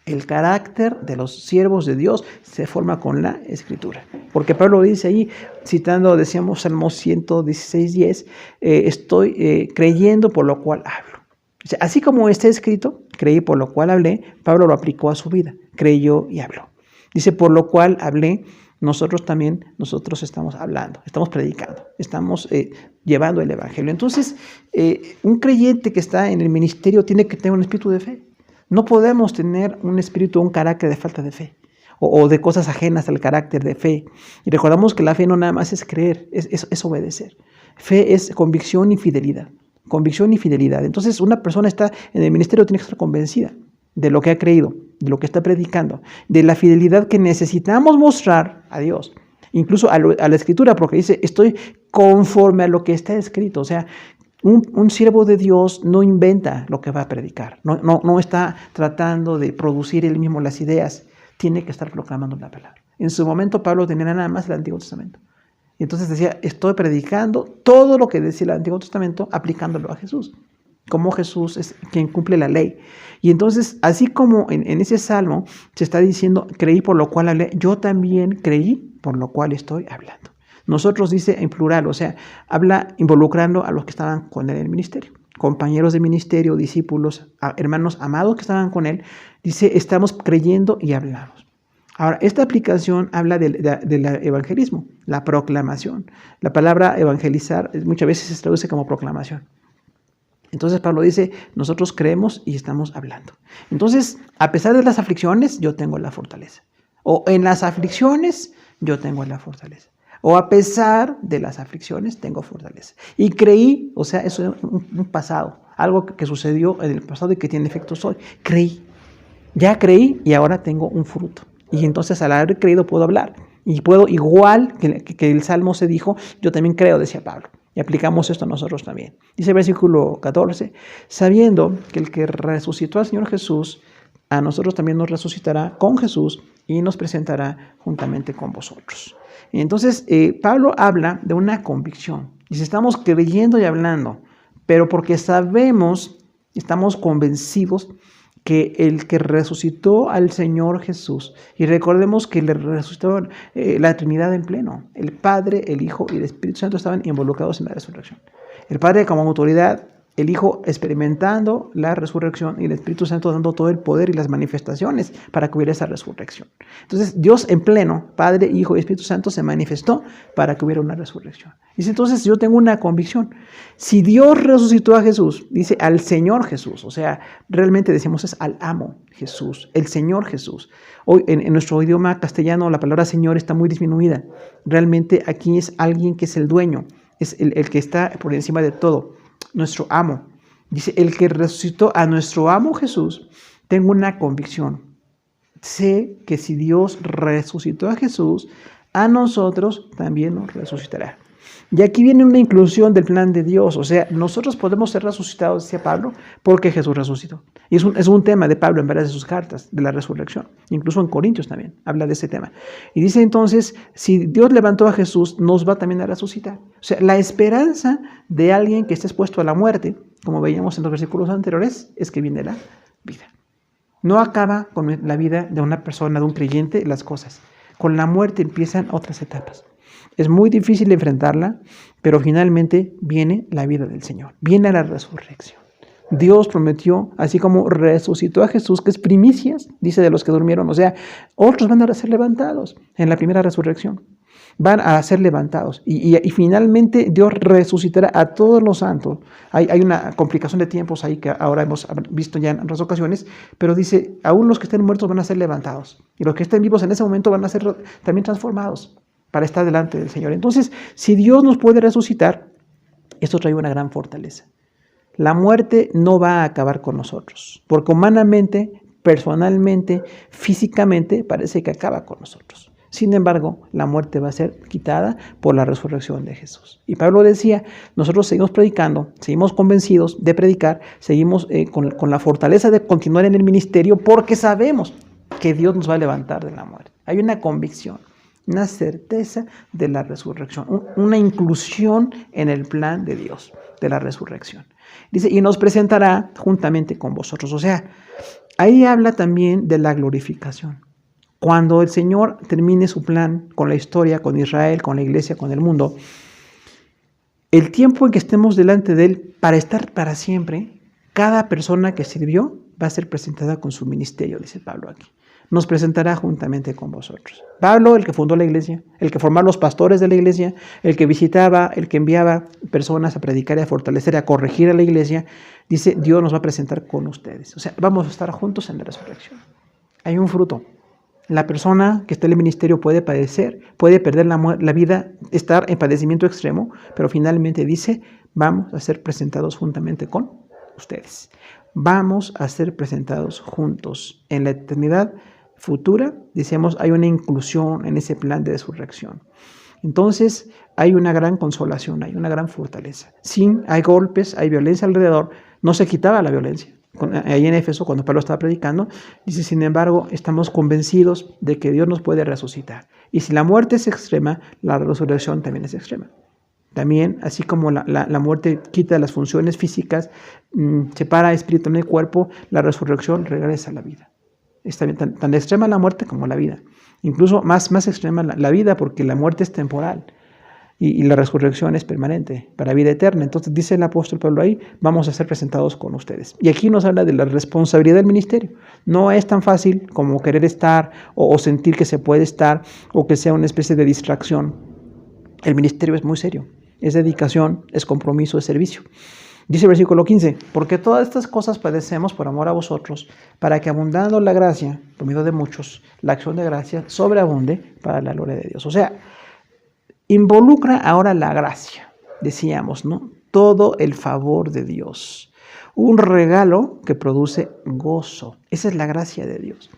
Speaker 2: El carácter de los siervos de Dios se forma con la Escritura. Porque Pablo dice ahí, citando, decíamos, Salmo 116:10, estoy creyendo, por lo cual hablo. O sea, así como está escrito, creí, por lo cual hablé, Pablo lo aplicó a su vida, creyó y habló. Dice: por lo cual hablé. Nosotros estamos hablando, estamos predicando, estamos llevando el evangelio. Entonces, un creyente que está en el ministerio tiene que tener un espíritu de fe. No podemos tener un espíritu, un carácter de falta de fe o de cosas ajenas al carácter de fe. Y recordamos que la fe no nada más es creer, es obedecer. Fe es convicción y fidelidad. Convicción y fidelidad. Entonces, una persona está en el ministerio, tiene que estar convencida de lo que ha creído, de lo que está predicando, de la fidelidad que necesitamos mostrar a Dios, incluso a la Escritura, porque dice: estoy conforme a lo que está escrito. O sea, un siervo de Dios no inventa lo que va a predicar, no está tratando de producir él mismo las ideas, tiene que estar proclamando la palabra. En su momento Pablo tenía nada más el Antiguo Testamento. Y entonces decía: estoy predicando todo lo que decía el Antiguo Testamento, aplicándolo a Jesús, como Jesús es quien cumple la ley. Y entonces, así como en ese salmo se está diciendo: creí, por lo cual hablé, yo también creí, por lo cual estoy hablando. Nosotros, dice en plural, o sea, habla involucrando a los que estaban con él en el ministerio, compañeros de ministerio, discípulos, hermanos amados que estaban con él. Dice: estamos creyendo y hablamos. Ahora, esta aplicación habla del evangelismo, la proclamación. La palabra evangelizar muchas veces se traduce como proclamación. Entonces Pablo dice: nosotros creemos y estamos hablando. Entonces, a pesar de las aflicciones, yo tengo la fortaleza. O en las aflicciones, yo tengo la fortaleza. O a pesar de las aflicciones, tengo fortaleza. Y creí, o sea, eso es un pasado, algo que sucedió en el pasado y que tiene efectos hoy. Creí. Ya creí y ahora tengo un fruto. Y entonces, al haber creído, puedo hablar. Y puedo, igual que el Salmo se dijo, yo también creo, decía Pablo. Y aplicamos esto nosotros también. Dice el versículo 14: sabiendo que el que resucitó al Señor Jesús, a nosotros también nos resucitará con Jesús y nos presentará juntamente con vosotros. Y entonces, Pablo habla de una convicción. Dice: estamos creyendo y hablando, pero porque sabemos, estamos convencidos que el que resucitó al Señor Jesús, y recordemos que le resucitó la Trinidad en pleno, el Padre, el Hijo y el Espíritu Santo estaban involucrados en la resurrección. El Padre como autoridad, el Hijo experimentando la resurrección y el Espíritu Santo dando todo el poder y las manifestaciones para que hubiera esa resurrección. Entonces Dios en pleno, Padre, Hijo y Espíritu Santo, se manifestó para que hubiera una resurrección. Dice: entonces yo tengo una convicción. Si Dios resucitó a Jesús, dice al Señor Jesús, o sea, realmente decimos es al amo Jesús, el Señor Jesús. Hoy en nuestro idioma castellano la palabra Señor está muy disminuida. Realmente aquí es alguien que es el dueño, es el que está por encima de todo. Nuestro amo. Dice: el que resucitó a nuestro amo Jesús, tengo una convicción. Sé que si Dios resucitó a Jesús, a nosotros también nos resucitará. Y aquí viene una inclusión del plan de Dios. O sea, nosotros podemos ser resucitados, decía Pablo, porque Jesús resucitó. Y es un tema de Pablo en varias de sus cartas, de la resurrección. Incluso en Corintios también habla de ese tema. Y dice entonces: si Dios levantó a Jesús, nos va también a resucitar. O sea, la esperanza de alguien que esté expuesto a la muerte, como veíamos en los versículos anteriores, es que viene la vida. No acaba con la vida de una persona, de un creyente, las cosas. Con la muerte empiezan otras etapas. Es muy difícil enfrentarla, pero finalmente viene la vida del Señor, viene la resurrección. Dios prometió, así como resucitó a Jesús, que es primicias, dice, de los que durmieron. O sea, otros van a ser levantados en la primera resurrección. Van a ser levantados. Y finalmente Dios resucitará a todos los santos. Hay una complicación de tiempos ahí que ahora hemos visto ya en otras ocasiones, pero dice, aún los que estén muertos van a ser levantados. Y los que estén vivos en ese momento van a ser también transformados para estar delante del Señor. Entonces, si Dios nos puede resucitar, esto trae una gran fortaleza. La muerte no va a acabar con nosotros, porque humanamente, personalmente, físicamente, parece que acaba con nosotros. Sin embargo, la muerte va a ser quitada por la resurrección de Jesús. Y Pablo decía, nosotros seguimos predicando, seguimos convencidos de predicar, seguimos con la fortaleza de continuar en el ministerio, porque sabemos que Dios nos va a levantar de la muerte. Hay una convicción, una certeza de la resurrección, una inclusión en el plan de Dios, de la resurrección. Dice, y nos presentará juntamente con vosotros. O sea, ahí habla también de la glorificación. Cuando el Señor termine su plan con la historia, con Israel, con la iglesia, con el mundo, el tiempo en que estemos delante de Él para estar para siempre, cada persona que sirvió va a ser presentada con su ministerio, dice Pablo aquí. Nos presentará juntamente con vosotros. Pablo, el que fundó la iglesia, el que formó los pastores de la iglesia, el que visitaba, el que enviaba personas a predicar y a fortalecer, a corregir a la iglesia, dice, Dios nos va a presentar con ustedes. O sea, vamos a estar juntos en la resurrección. Hay un fruto. La persona que está en el ministerio puede padecer, puede perder la vida, estar en padecimiento extremo, pero finalmente dice, vamos a ser presentados juntamente con ustedes. Vamos a ser presentados juntos en la eternidad futura. Decíamos, hay una inclusión en ese plan de resurrección. Entonces, hay una gran consolación, hay una gran fortaleza. Sí, hay golpes, hay violencia alrededor, no se quitaba la violencia. Ahí en Éfeso, cuando Pablo estaba predicando, dice, sin embargo, estamos convencidos de que Dios nos puede resucitar. Y si la muerte es extrema, la resurrección también es extrema. También, así como la muerte quita las funciones físicas, separa espíritu del cuerpo, la resurrección regresa a la vida. Es también tan extrema la muerte como la vida. Incluso más extrema la vida, porque la muerte es temporal y la resurrección es permanente, para vida eterna. Entonces dice el apóstol Pablo ahí, vamos a ser presentados con ustedes. Y aquí nos habla de la responsabilidad del ministerio. No es tan fácil como querer estar o sentir que se puede estar o que sea una especie de distracción. El ministerio es muy serio, es dedicación, es compromiso, es servicio. Dice el versículo 15, porque todas estas cosas padecemos por amor a vosotros, para que abundando la gracia, por medio de muchos, la acción de gracia sobreabunde para la gloria de Dios. O sea, involucra ahora la gracia, decíamos, ¿no? Todo el favor de Dios. Un regalo que produce gozo. Esa es la gracia de Dios.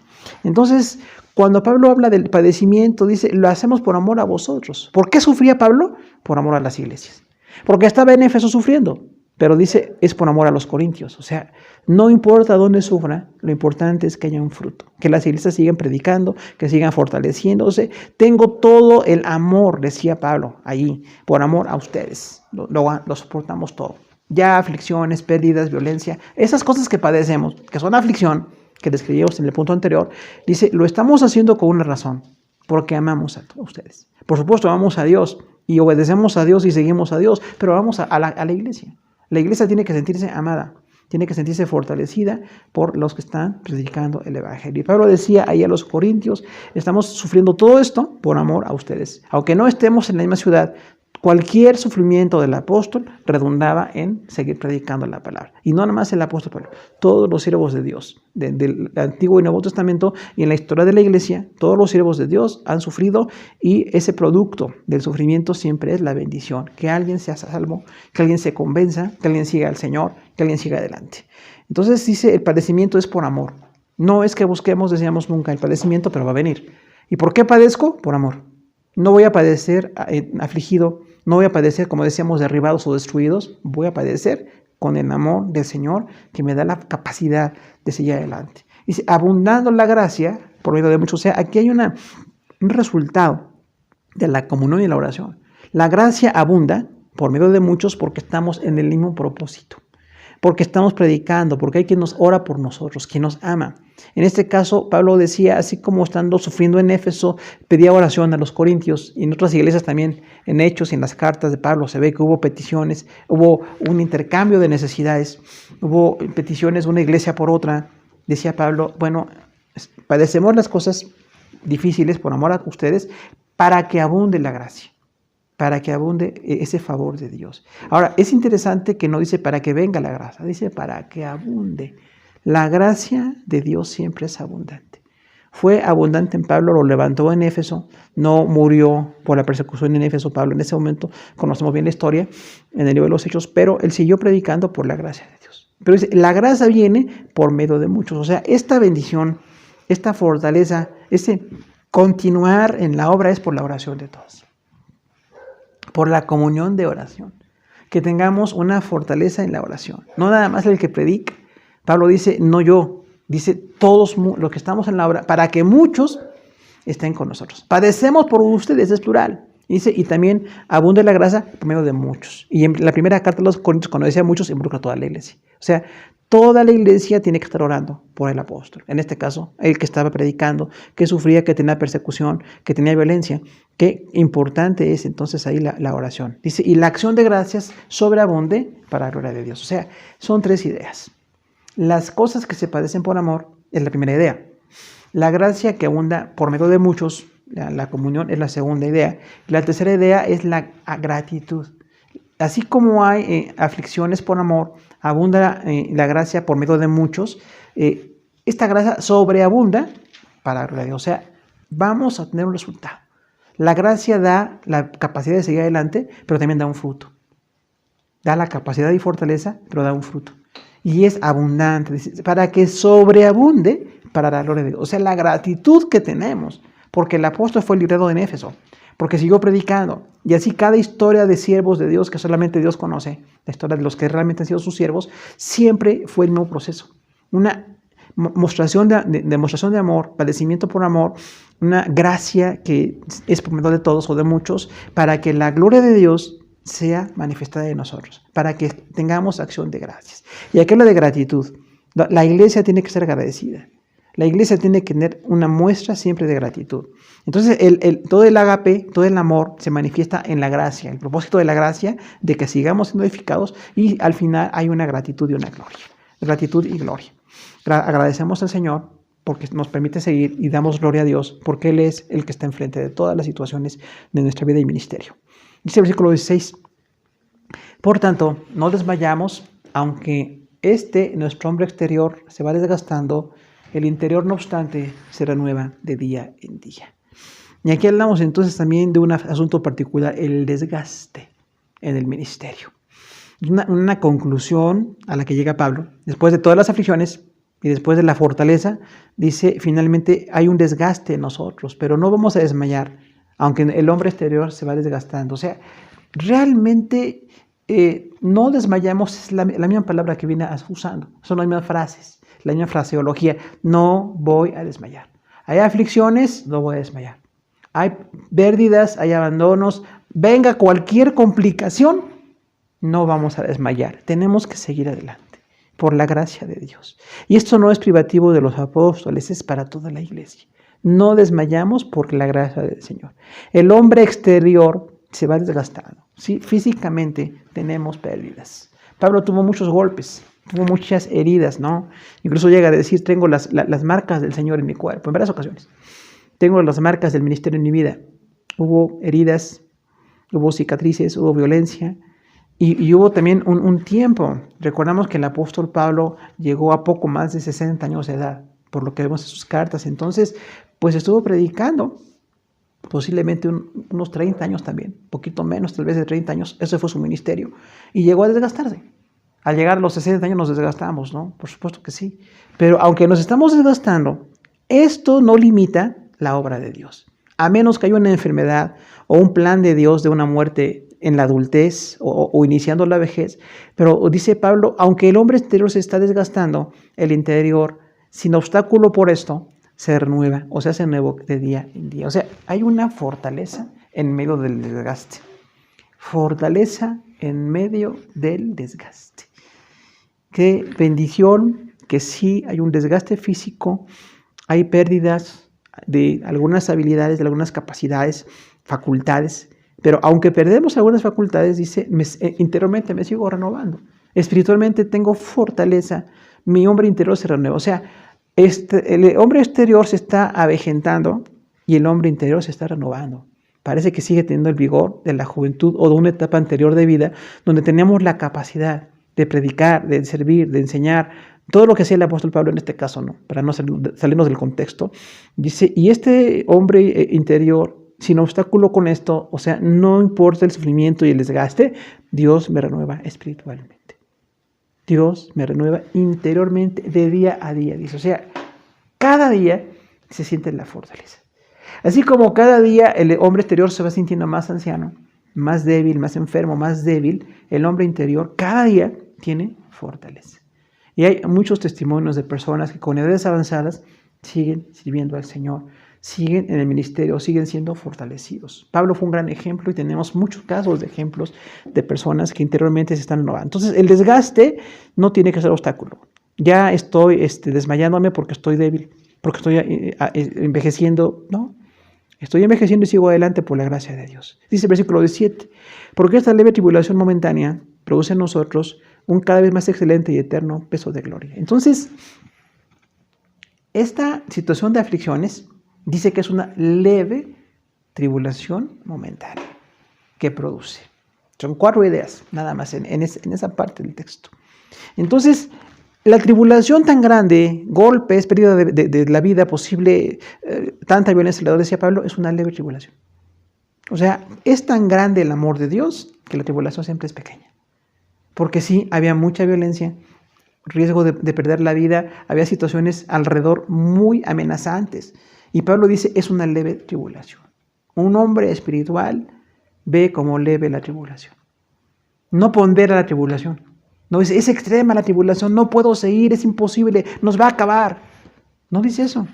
Speaker 2: Entonces, cuando Pablo habla del padecimiento, dice, lo hacemos por amor a vosotros. ¿Por qué sufría Pablo? Por amor a las iglesias. Porque estaba en Éfeso sufriendo. Pero dice, es por amor a los corintios. O sea, no importa dónde sufra, lo importante es que haya un fruto. Que las iglesias sigan predicando, que sigan fortaleciéndose. Tengo todo el amor, decía Pablo, allí, por amor a ustedes. Lo soportamos todo. Ya aflicciones, pérdidas, violencia, esas cosas que padecemos, que son aflicción, que describimos en el punto anterior, dice, lo estamos haciendo con una razón, porque amamos a todos ustedes. Por supuesto, amamos a Dios y obedecemos a Dios y seguimos a Dios, pero vamos a la iglesia. La iglesia tiene que sentirse amada, tiene que sentirse fortalecida por los que están predicando el evangelio. Y Pablo decía ahí a los corintios, estamos sufriendo todo esto por amor a ustedes. Aunque no estemos en la misma ciudad, cualquier sufrimiento del apóstol redundaba en seguir predicando la palabra. Y no nada más el apóstol Pablo, todos los siervos de Dios, del Antiguo y Nuevo Testamento y en la historia de la iglesia, todos los siervos de Dios han sufrido y ese producto del sufrimiento siempre es la bendición. Que alguien sea salvo, que alguien se convenza, que alguien siga al Señor, que alguien siga adelante. Entonces dice, el padecimiento es por amor. No es que busquemos, decíamos nunca, el padecimiento, pero va a venir. ¿Y por qué padezco? Por amor. No voy a padecer afligido, no voy a padecer, como decíamos, derribados o destruidos. Voy a padecer con el amor del Señor que me da la capacidad de seguir adelante. Dice, abundando la gracia por medio de muchos. O sea, aquí hay un resultado de la comunión y la oración. La gracia abunda por medio de muchos porque estamos en el mismo propósito. porque estamos predicando, porque hay quien nos ora por nosotros, quien nos ama. En este caso, Pablo decía, así como estando sufriendo en Éfeso, pedía oración a los corintios, y en otras iglesias también, en Hechos y en las cartas de Pablo, se ve que hubo peticiones, hubo un intercambio de necesidades, hubo peticiones una iglesia por otra. Decía Pablo, bueno, padecemos las cosas difíciles por amor a ustedes, para que abunde la gracia, para que abunde ese favor de Dios. Ahora, es interesante que no dice para que venga la gracia, dice para que abunde. La gracia de Dios siempre es abundante. Fue abundante en Pablo, lo levantó en Éfeso, no murió por la persecución en Éfeso. Pablo en ese momento, conocemos bien la historia en el libro de los Hechos, pero él siguió predicando por la gracia de Dios. Pero dice, la gracia viene por medio de muchos. O sea, esta bendición, esta fortaleza, este continuar en la obra es por la oración de todos, por la comunión de oración, que tengamos una fortaleza en la oración, no nada más el que predica. Pablo dice, no yo, dice todos los que estamos en la obra, para que muchos estén con nosotros. Padecemos por ustedes, es plural. Dice, y también abunde la gracia por medio de muchos. Y en la primera carta de los Corintios, cuando decía muchos, involucra a toda la iglesia. O sea, toda la iglesia tiene que estar orando por el apóstol. En este caso, el que estaba predicando, que sufría, que tenía persecución, que tenía violencia. Qué importante es entonces ahí la oración. Dice, y la acción de gracias sobreabunde para la gloria de Dios. O sea, son tres ideas. Las cosas que se padecen por amor es la primera idea. La gracia que abunda por medio de muchos, la comunión, es la segunda idea. La tercera idea es la gratitud. Así como hay aflicciones por amor, abunda la gracia por medio de muchos. Esta gracia sobreabunda para la gloria de Dios. O sea, vamos a tener un resultado. La gracia da la capacidad de seguir adelante, pero también da un fruto. Da la capacidad y fortaleza, pero da un fruto. Y es abundante, para que sobreabunde para la gloria de Dios. O sea, la gratitud que tenemos, porque el apóstol fue librado en Éfeso, porque siguió predicando. Y así cada historia de siervos de Dios que solamente Dios conoce, la historia de los que realmente han sido sus siervos, siempre fue el mismo proceso. Una demostración de amor, padecimiento por amor, una gracia que es por medio de todos o de muchos, para que la gloria de Dios sea manifestada en nosotros, para que tengamos acción de gracias. Y aquí habla de gratitud. La iglesia tiene que ser agradecida. La iglesia tiene que tener una muestra siempre de gratitud. Entonces, todo el ágape, todo el amor se manifiesta en la gracia. El propósito de la gracia, de que sigamos siendo edificados, y al final hay una gratitud y una gloria. Gratitud y gloria. Agradecemos al Señor porque nos permite seguir, y damos gloria a Dios porque Él es el que está enfrente de todas las situaciones de nuestra vida y ministerio. Dice el versículo 16, por tanto, no desmayamos, aunque nuestro hombre exterior, se va desgastando, el interior, no obstante, se renueva de día en día. Y aquí hablamos entonces también de un asunto particular, el desgaste en el ministerio. Una conclusión a la que llega Pablo, después de todas las aflicciones y después de la fortaleza, dice, finalmente hay un desgaste en nosotros, pero no vamos a desmayar, aunque el hombre exterior se va desgastando. O sea, realmente no desmayamos, es la misma palabra que viene usando, son las mismas frases, la misma fraseología, no voy a desmayar. Hay aflicciones, no voy a desmayar. Hay pérdidas, hay abandonos, venga cualquier complicación, no vamos a desmayar. Tenemos que seguir adelante por la gracia de Dios. Y esto no es privativo de los apóstoles, es para toda la iglesia. No desmayamos por la gracia del Señor. El hombre exterior se va desgastando. ¿Sí? Físicamente tenemos pérdidas. Pablo tuvo muchos golpes, tuvo muchas heridas, ¿no? Incluso llega a decir, tengo las marcas del Señor en mi cuerpo, en varias ocasiones. Tengo las marcas del ministerio en mi vida. Hubo heridas, hubo cicatrices, hubo violencia. Y hubo también un tiempo. Recordamos que el apóstol Pablo llegó a poco más de 60 años de edad, por lo que vemos en sus cartas. Entonces, pues estuvo predicando posiblemente unos 30 años también, poquito menos, tal vez de 30 años. Ese fue su ministerio. Y llegó a desgastarse. Al llegar a los 60 años nos desgastamos, ¿no? Por supuesto que sí. Pero aunque nos estamos desgastando, esto no limita la obra de Dios. A menos que haya una enfermedad o un plan de Dios de una muerte en la adultez o iniciando la vejez. Pero dice Pablo, aunque el hombre exterior se está desgastando, el interior, sin obstáculo por esto, se renueva o se hace nuevo de día en día. O sea, hay una fortaleza en medio del desgaste. Fortaleza en medio del desgaste. qué bendición que sí hay un desgaste físico, hay pérdidas de algunas habilidades, de algunas capacidades, facultades, pero aunque perdemos algunas facultades, dice, interiormente me sigo renovando. Espiritualmente tengo fortaleza, mi hombre interior se renueva. O sea, el hombre exterior se está avejentando y el hombre interior se está renovando. Parece que sigue teniendo el vigor de la juventud o de una etapa anterior de vida donde teníamos la capacidad de predicar, de servir, de enseñar, todo lo que hacía el apóstol Pablo en este caso, ¿no? Para no salirnos del contexto. Dice, y este hombre interior, sin obstáculo con esto, o sea, no importa el sufrimiento y el desgaste, Dios me renueva espiritualmente. Dios me renueva interiormente de día a día, dice. O sea, cada día se siente la fortaleza. Así como cada día el hombre exterior se va sintiendo más anciano, más débil, más enfermo, más débil, el hombre interior cada día tiene fortaleza. Y hay muchos testimonios de personas que con edades avanzadas siguen sirviendo al Señor, siguen en el ministerio, siguen siendo fortalecidos. Pablo fue un gran ejemplo y tenemos muchos casos de ejemplos de personas que interiormente se están renovando. Entonces, el desgaste no tiene que ser obstáculo. Ya estoy desmayándome porque estoy débil, porque estoy envejeciendo. No, estoy envejeciendo y sigo adelante por la gracia de Dios. Dice el versículo 17, porque esta leve tribulación momentánea produce en nosotros un cada vez más excelente y eterno peso de gloria. Entonces, esta situación de aflicciones dice que es una leve tribulación momentánea que produce. Son 4 ideas, nada más, en esa parte del texto. Entonces, la tribulación tan grande, golpes, pérdida de la vida posible, tanta violencia, lo decía Pablo, es una leve tribulación. O sea, es tan grande el amor de Dios que la tribulación siempre es pequeña. Porque sí, había mucha violencia, riesgo de perder la vida, había situaciones alrededor muy amenazantes. Y Pablo dice, es una leve tribulación. Un hombre espiritual ve como leve la tribulación. No pondera la tribulación. No dice, es extrema la tribulación, no puedo seguir, es imposible, nos va a acabar. No dice eso,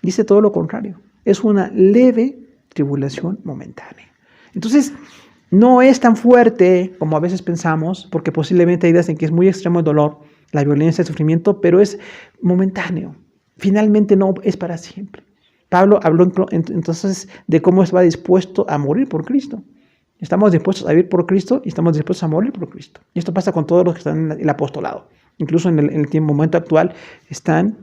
Speaker 2: dice todo lo contrario. Es una leve tribulación momentánea. Entonces, no es tan fuerte como a veces pensamos, porque posiblemente hay ideas en que es muy extremo el dolor, la violencia, el sufrimiento, pero es momentáneo. Finalmente no es para siempre. Pablo habló entonces de cómo estaba dispuesto a morir por Cristo. Estamos dispuestos a vivir por Cristo y estamos dispuestos a morir por Cristo. Y esto pasa con todos los que están en el apostolado. Incluso en el momento actual están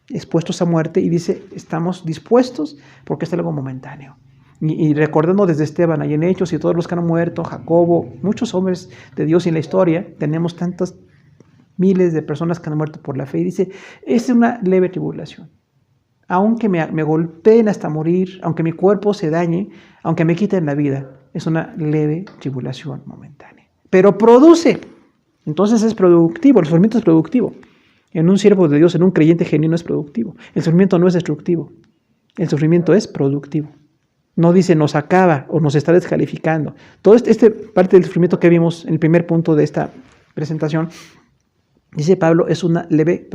Speaker 2: expuestos a muerte y dice, estamos dispuestos porque es algo momentáneo. Y recordando desde Esteban, ahí en Hechos y todos los que han muerto, Jacobo, muchos hombres de Dios en la historia, tenemos tantas miles de personas que han muerto por la fe. Y dice, es una leve tribulación. Aunque me golpeen hasta morir, aunque mi cuerpo se dañe, aunque me quiten la vida, es una leve tribulación momentánea. Pero produce, entonces es productivo, el sufrimiento es productivo. En un siervo de Dios, en un creyente genuino es productivo. El sufrimiento no es destructivo, el sufrimiento es productivo. No dice nos acaba o nos está descalificando. Todo esta parte del sufrimiento que vimos en el primer punto de esta presentación, dice Pablo, es una leve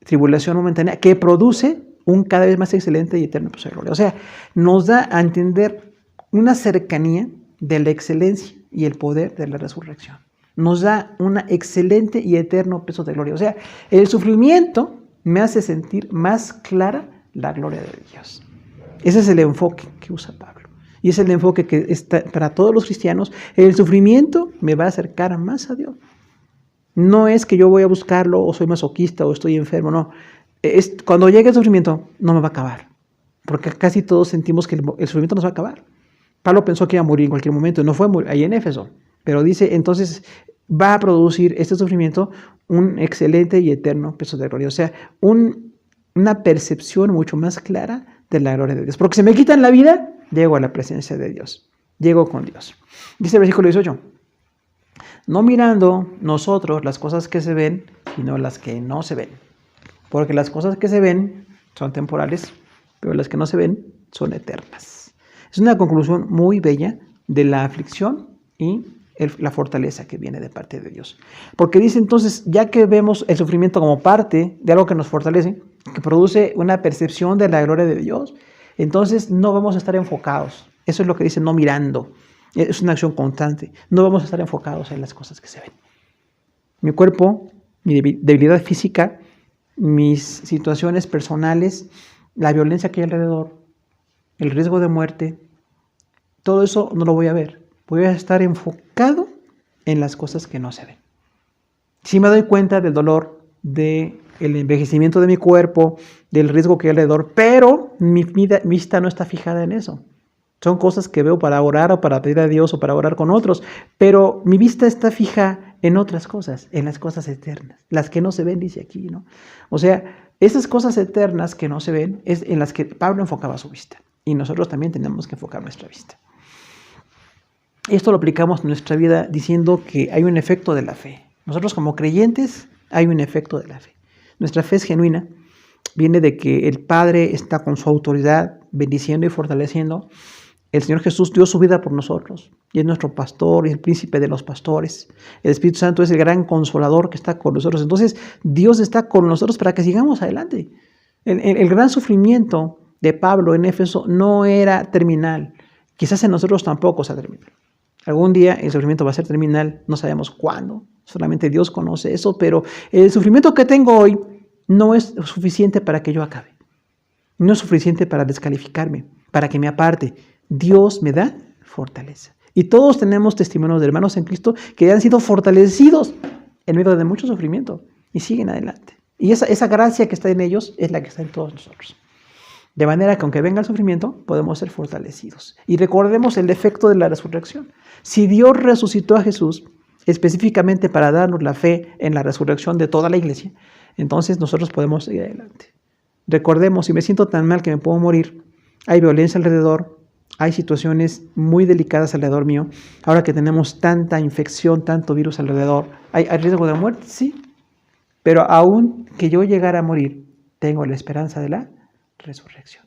Speaker 2: tribulación momentánea que produce un cada vez más excelente y eterno peso de gloria. O sea, nos da a entender una cercanía de la excelencia y el poder de la resurrección. Nos da un excelente y eterno peso de gloria. O sea, el sufrimiento me hace sentir más clara la gloria de Dios. Ese es el enfoque que usa Pablo. Y es el enfoque que está para todos los cristianos. El sufrimiento me va a acercar más a Dios. No es que yo voy a buscarlo o soy masoquista o estoy enfermo, no. Cuando llegue el sufrimiento, no me va a acabar. Porque casi todos sentimos que el sufrimiento nos va a acabar. Pablo pensó que iba a morir en cualquier momento, no fue ahí en Éfeso. Pero dice, entonces va a producir este sufrimiento un excelente y eterno peso de gloria. O sea, una percepción mucho más clara de la gloria de Dios. Porque si me quitan la vida, llego a la presencia de Dios. Llego con Dios. Dice el versículo 18. No mirando nosotros las cosas que se ven, sino las que no se ven. Porque las cosas que se ven son temporales, pero las que no se ven son eternas. Es una conclusión muy bella de la aflicción y la fortaleza que viene de parte de Dios. Porque dice entonces, ya que vemos el sufrimiento como parte de algo que nos fortalece, que produce una percepción de la gloria de Dios, entonces no vamos a estar enfocados. Eso es lo que dice no mirando. Es una acción constante. No vamos a estar enfocados en las cosas que se ven. Mi cuerpo mi debilidad física, mis situaciones personales, la violencia que hay alrededor, el riesgo de muerte, todo eso no lo voy a ver. Voy a estar enfocado en las cosas que no se ven. Si me doy cuenta del dolor, del envejecimiento de mi cuerpo, del riesgo que hay alrededor, pero mi vista no está fijada en eso. Son cosas que veo para orar o para pedir a Dios o para orar con otros, pero mi vista está fija en otras cosas, en las cosas eternas, las que no se ven, dice aquí, ¿no? O sea, esas cosas eternas que no se ven es en las que Pablo enfocaba su vista, y nosotros también tenemos que enfocar nuestra vista. Esto lo aplicamos en nuestra vida diciendo que hay un efecto de la fe. Nosotros como creyentes hay un efecto de la fe. Nuestra fe es genuina, viene de que el Padre está con su autoridad bendiciendo y fortaleciendo. El Señor Jesús dio su vida por nosotros y es nuestro pastor y el príncipe de los pastores. El Espíritu Santo es el gran consolador que está con nosotros. Entonces Dios está con nosotros para que sigamos adelante. El gran sufrimiento de Pablo en Éfeso no era terminal. Quizás en nosotros tampoco sea terminal. Algún día el sufrimiento va a ser terminal, no sabemos cuándo. Solamente Dios conoce eso, pero el sufrimiento que tengo hoy no es suficiente para que yo acabe. No es suficiente para descalificarme, para que me aparte. Dios me da fortaleza. Y todos tenemos testimonios de hermanos en Cristo que han sido fortalecidos en medio de mucho sufrimiento y siguen adelante. Y esa gracia que está en ellos es la que está en todos nosotros. De manera que aunque venga el sufrimiento, podemos ser fortalecidos. Y recordemos el efecto de la resurrección. Si Dios resucitó a Jesús específicamente para darnos la fe en la resurrección de toda la iglesia, entonces nosotros podemos seguir adelante. Recordemos, si me siento tan mal que me puedo morir, hay violencia alrededor, hay situaciones muy delicadas alrededor mío, ahora que tenemos tanta infección, tanto virus alrededor, ¿hay riesgo de muerte? Sí, pero aún que yo llegara a morir, tengo la esperanza de la resurrección.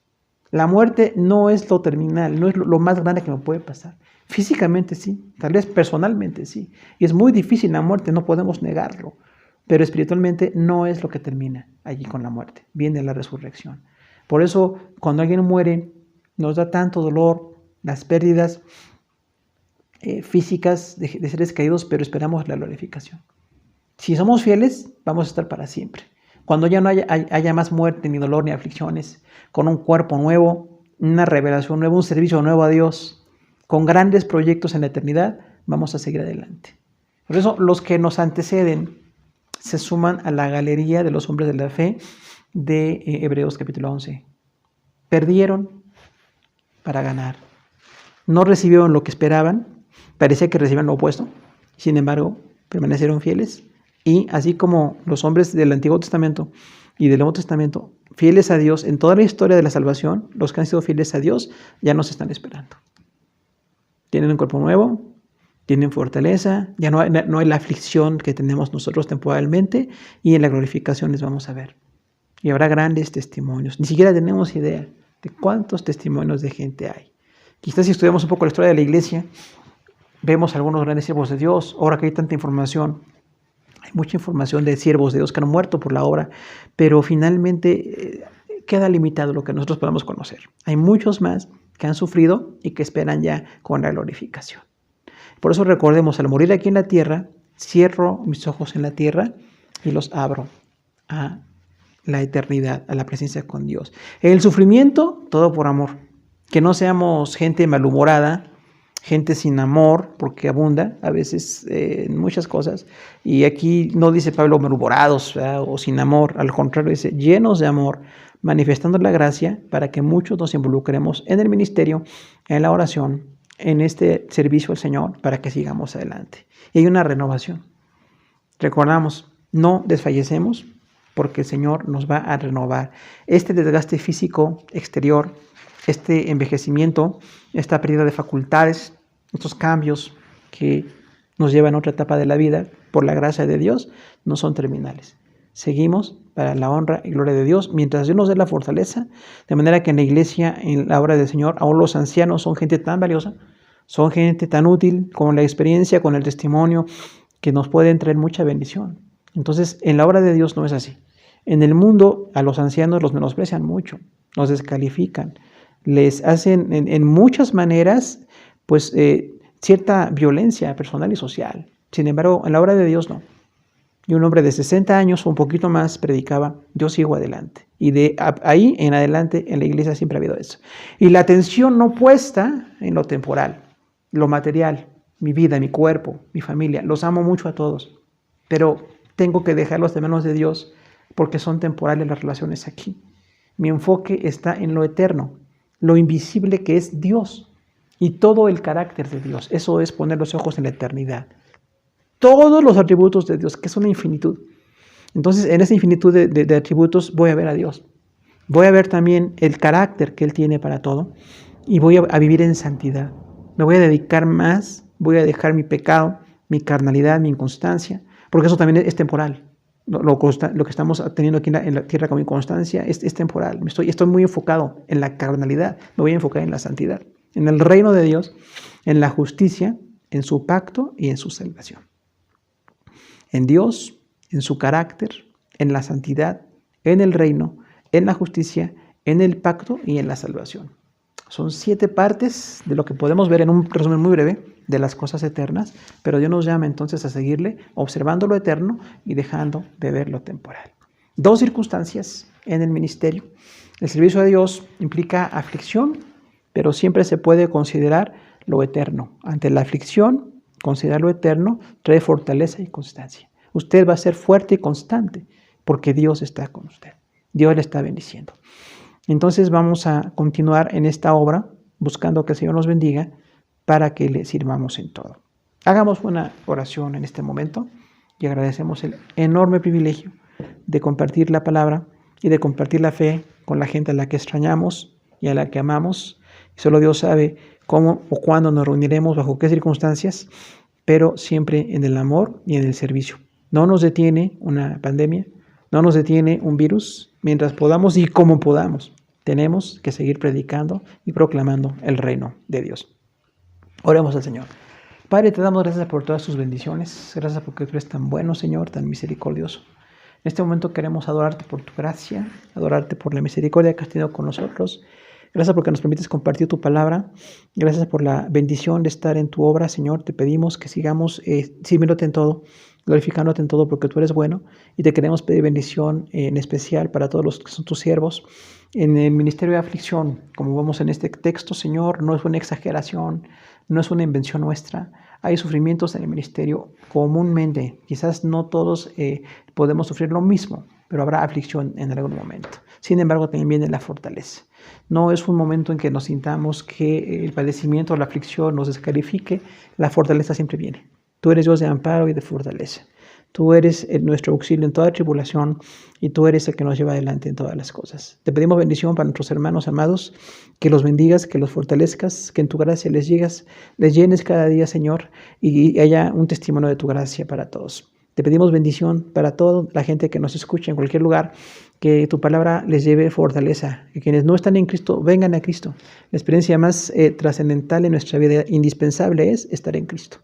Speaker 2: La muerte no es lo terminal, no es lo más grande que me puede pasar. Físicamente sí, tal vez personalmente sí. Y es muy difícil la muerte, no podemos negarlo. Pero espiritualmente no es lo que termina allí con la muerte. Viene la resurrección. Por eso, cuando alguien muere, nos da tanto dolor, las pérdidas físicas de seres caídos, pero esperamos la glorificación. Si somos fieles, vamos a estar para siempre. Cuando ya no haya más muerte, ni dolor, ni aflicciones, con un cuerpo nuevo, una revelación nueva, un servicio nuevo a Dios, con grandes proyectos en la eternidad, vamos a seguir adelante. Por eso los que nos anteceden se suman a la galería de los hombres de la fe de Hebreos capítulo 11. Perdieron para ganar. No recibieron lo que esperaban, parecía que recibían lo opuesto. Sin embargo, permanecieron fieles. Y así como los hombres del Antiguo Testamento y del Nuevo Testamento, fieles a Dios en toda la historia de la salvación, los que han sido fieles a Dios ya nos están esperando. Tienen un cuerpo nuevo, tienen fortaleza, ya no hay la aflicción que tenemos nosotros temporalmente, y en la glorificación les vamos a ver. Y habrá grandes testimonios. Ni siquiera tenemos idea de cuántos testimonios de gente hay. Quizás si estudiamos un poco la historia de la iglesia, vemos algunos grandes siervos de Dios. Ahora que hay tanta información, hay mucha información de siervos de Dios que han muerto por la obra, pero finalmente queda limitado lo que nosotros podemos conocer. Hay muchos más que han sufrido y que esperan ya con la glorificación. Por eso recordemos, al morir aquí en la tierra, cierro mis ojos en la tierra y los abro a la eternidad, a la presencia con Dios. El sufrimiento, todo por amor. Que no seamos gente malhumorada, gente sin amor, porque abunda a veces en muchas cosas. Y aquí no dice Pablo malhumorados o sin amor, al contrario dice llenos de amor, manifestando la gracia para que muchos nos involucremos en el ministerio, en la oración, en este servicio al Señor, para que sigamos adelante. Y hay una renovación. Recordamos, no desfallecemos porque el Señor nos va a renovar. Este desgaste físico exterior, este envejecimiento, esta pérdida de facultades, estos cambios que nos llevan a otra etapa de la vida, por la gracia de Dios, no son terminales. Seguimos para la honra y gloria de Dios, mientras Dios nos dé la fortaleza, de manera que en la iglesia, en la obra del Señor, aún los ancianos son gente tan valiosa, son gente tan útil, con la experiencia, con el testimonio, que nos pueden traer mucha bendición. Entonces, en la obra de Dios no es así. En el mundo, a los ancianos los menosprecian mucho, los descalifican, les hacen en muchas maneras, pues, cierta violencia personal y social. Sin embargo, en la obra de Dios no. Y un hombre de 60 años o un poquito más predicaba, yo sigo adelante. Y de ahí en adelante en la iglesia siempre ha habido eso. Y la atención no puesta en lo temporal, lo material, mi vida, mi cuerpo, mi familia. Los amo mucho a todos, pero tengo que dejarlos de manos de Dios porque son temporales las relaciones aquí. Mi enfoque está en lo eterno, lo invisible que es Dios y todo el carácter de Dios. Eso es poner los ojos en la eternidad. Todos los atributos de Dios, que es una infinitud. Entonces, en esa infinitud de atributos voy a ver a Dios. Voy a ver también el carácter que Él tiene para todo y voy a vivir en santidad. Me voy a dedicar más, voy a dejar mi pecado, mi carnalidad, mi inconstancia, porque eso también es temporal. Lo que estamos teniendo aquí en la tierra como inconstancia es temporal. Estoy muy enfocado en la carnalidad, me voy a enfocar en la santidad, en el reino de Dios, en la justicia, en su pacto y en su salvación. En Dios, en su carácter, en la santidad, en el reino, en la justicia, en el pacto y en la salvación. Son 7 partes de lo que podemos ver en un resumen muy breve de las cosas eternas, pero Dios nos llama entonces a seguirle observando lo eterno y dejando de ver lo temporal. 2 circunstancias en el ministerio. El servicio a Dios implica aflicción, pero siempre se puede considerar lo eterno. Ante la aflicción, considerar lo eterno trae fortaleza y constancia. Usted va a ser fuerte y constante porque Dios está con usted. Dios le está bendiciendo. Entonces vamos a continuar en esta obra buscando que el Señor nos bendiga para que le sirvamos en todo. Hagamos una oración en este momento y agradecemos el enorme privilegio de compartir la palabra y de compartir la fe con la gente a la que extrañamos y a la que amamos. Solo Dios sabe cómo o cuándo nos reuniremos, bajo qué circunstancias, pero siempre en el amor y en el servicio. No nos detiene una pandemia, no nos detiene un virus, mientras podamos y como podamos. Tenemos que seguir predicando y proclamando el reino de Dios. Oremos al Señor. Padre, te damos gracias por todas tus bendiciones. Gracias porque tú eres tan bueno, Señor, tan misericordioso. En este momento queremos adorarte por tu gracia, adorarte por la misericordia que has tenido con nosotros. Gracias porque nos permites compartir tu palabra. Gracias por la bendición de estar en tu obra, Señor. Te pedimos que sigamos sirviéndote en todo, glorificándote en todo porque tú eres bueno. Y te queremos pedir bendición en especial para todos los que son tus siervos. En el ministerio de aflicción, como vemos en este texto, Señor, no es una exageración, no es una invención nuestra. Hay sufrimientos en el ministerio comúnmente. Quizás no todos podemos sufrir lo mismo, pero habrá aflicción en algún momento. Sin embargo, también viene la fortaleza. No es un momento en que nos sintamos que el padecimiento o la aflicción nos descalifique. La fortaleza siempre viene. Tú eres Dios de amparo y de fortaleza. Tú eres nuestro auxilio en toda tribulación y tú eres el que nos lleva adelante en todas las cosas. Te pedimos bendición para nuestros hermanos amados, que los bendigas, que los fortalezcas, que en tu gracia les llenes cada día, Señor, y haya un testimonio de tu gracia para todos. Te pedimos bendición para toda la gente que nos escucha en cualquier lugar, que tu palabra les lleve fortaleza, que quienes no están en Cristo vengan a Cristo. La experiencia más trascendental en nuestra vida, indispensable, es estar en Cristo.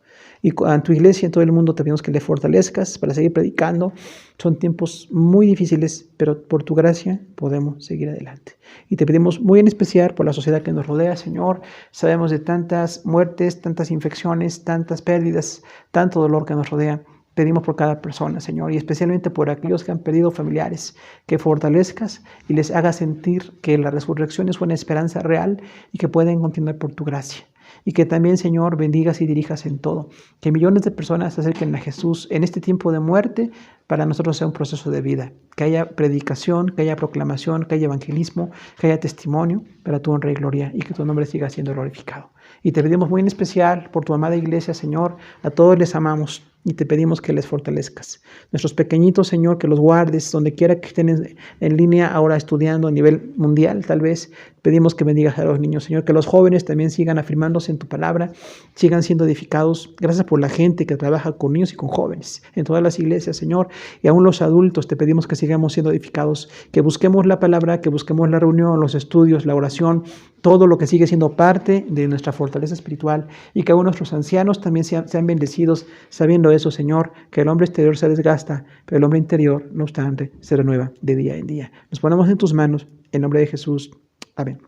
Speaker 2: Y a tu iglesia en todo el mundo te pedimos que le fortalezcas para seguir predicando. Son tiempos muy difíciles, pero por tu gracia podemos seguir adelante. Y te pedimos muy en especial por la sociedad que nos rodea, Señor. Sabemos de tantas muertes, tantas infecciones, tantas pérdidas, tanto dolor que nos rodea. Pedimos por cada persona, Señor, y especialmente por aquellos que han perdido familiares, que fortalezcas y les hagas sentir que la resurrección es una esperanza real y que pueden continuar por tu gracia. Y que también, Señor, bendigas y dirijas en todo. Que millones de personas se acerquen a Jesús en este tiempo de muerte, para nosotros sea un proceso de vida. Que haya predicación, que haya proclamación, que haya evangelismo, que haya testimonio para tu honra y gloria, y que tu nombre siga siendo glorificado. Y te pedimos muy en especial por tu amada iglesia, Señor. A todos les amamos y te pedimos que les fortalezcas. Nuestros pequeñitos, Señor, que los guardes donde quiera que estén en línea ahora estudiando a nivel mundial, tal vez. Pedimos que bendigas a los niños, Señor, que los jóvenes también sigan afirmándose en tu palabra, sigan siendo edificados. Gracias por la gente que trabaja con niños y con jóvenes en todas las iglesias, Señor, y aún los adultos te pedimos que sigamos siendo edificados, que busquemos la palabra, que busquemos la reunión, los estudios, la oración, todo lo que sigue siendo parte de nuestra fortaleza espiritual, y que aún nuestros ancianos también sean bendecidos, sabiendo eso, Señor, que el hombre exterior se desgasta, pero el hombre interior, no obstante, se renueva de día en día. Nos ponemos en tus manos, en nombre de Jesús. Amén.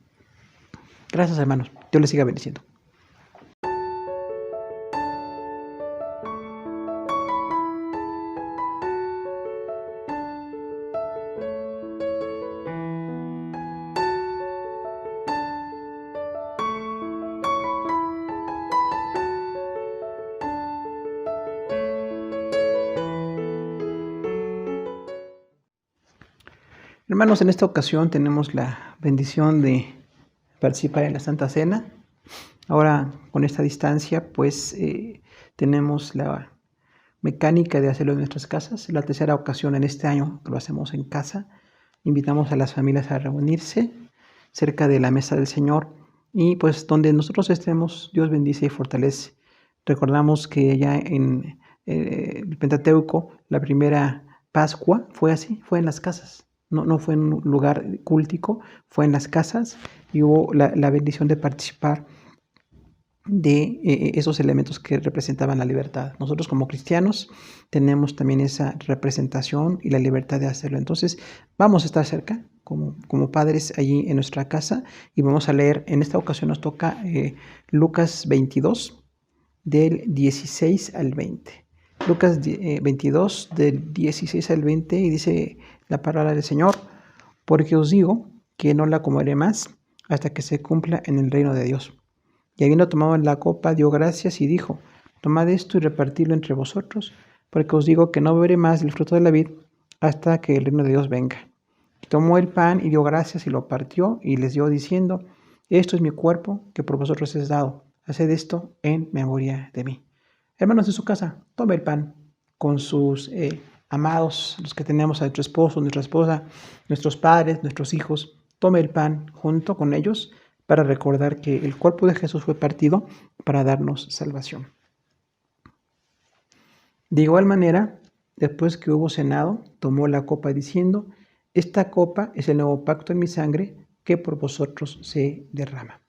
Speaker 2: Gracias, hermanos. Dios les siga bendiciendo. Hermanos, en esta ocasión tenemos la bendición de participar en la Santa Cena. Ahora, con esta distancia, pues tenemos la mecánica de hacerlo en nuestras casas. Es la tercera ocasión en este año que lo hacemos en casa. Invitamos a las familias a reunirse cerca de la mesa del Señor y pues donde nosotros estemos, Dios bendice y fortalece. Recordamos que ya en el Pentateuco, la primera Pascua fue así, fue en las casas. No fue en un lugar cúltico, fue en las casas y hubo la bendición de participar de esos elementos que representaban la libertad. Nosotros como cristianos tenemos también esa representación y la libertad de hacerlo. Entonces vamos a estar cerca como padres allí en nuestra casa y vamos a leer, en esta ocasión nos toca Lucas 22 del 16 al 20. Lucas 22 del 16 al 20 y dice la palabra del Señor: porque os digo que no la comeré más hasta que se cumpla en el reino de Dios. Y habiendo tomado la copa, dio gracias y dijo: tomad esto y repartidlo entre vosotros, porque os digo que no beberé más del fruto de la vid hasta que el reino de Dios venga. Y tomó el pan y dio gracias y lo partió y les dio diciendo: esto es mi cuerpo que por vosotros es dado. Haced esto en memoria de mí. Hermanos, en su casa, tome el pan con sus amados, los que tenemos a nuestro esposo, nuestra esposa, nuestros padres, nuestros hijos. Tome el pan junto con ellos para recordar que el cuerpo de Jesús fue partido para darnos salvación. De igual manera, después que hubo cenado, tomó la copa diciendo: esta copa es el nuevo pacto en mi sangre que por vosotros se derrama.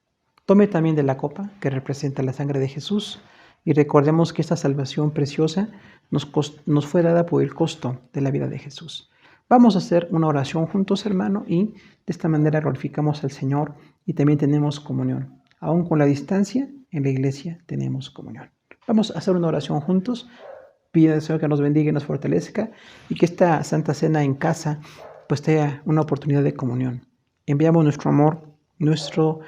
Speaker 2: Tome también de la copa que representa la sangre de Jesús y recordemos que esta salvación preciosa nos fue dada por el costo de la vida de Jesús. Vamos a hacer una oración juntos, hermano, y de esta manera glorificamos al Señor y también tenemos comunión. Aún con la distancia, en la iglesia tenemos comunión. Vamos a hacer una oración juntos. Pide al Señor que nos bendiga y nos fortalezca y que esta Santa Cena en casa pues sea una oportunidad de comunión. Enviamos nuestro amor, nuestro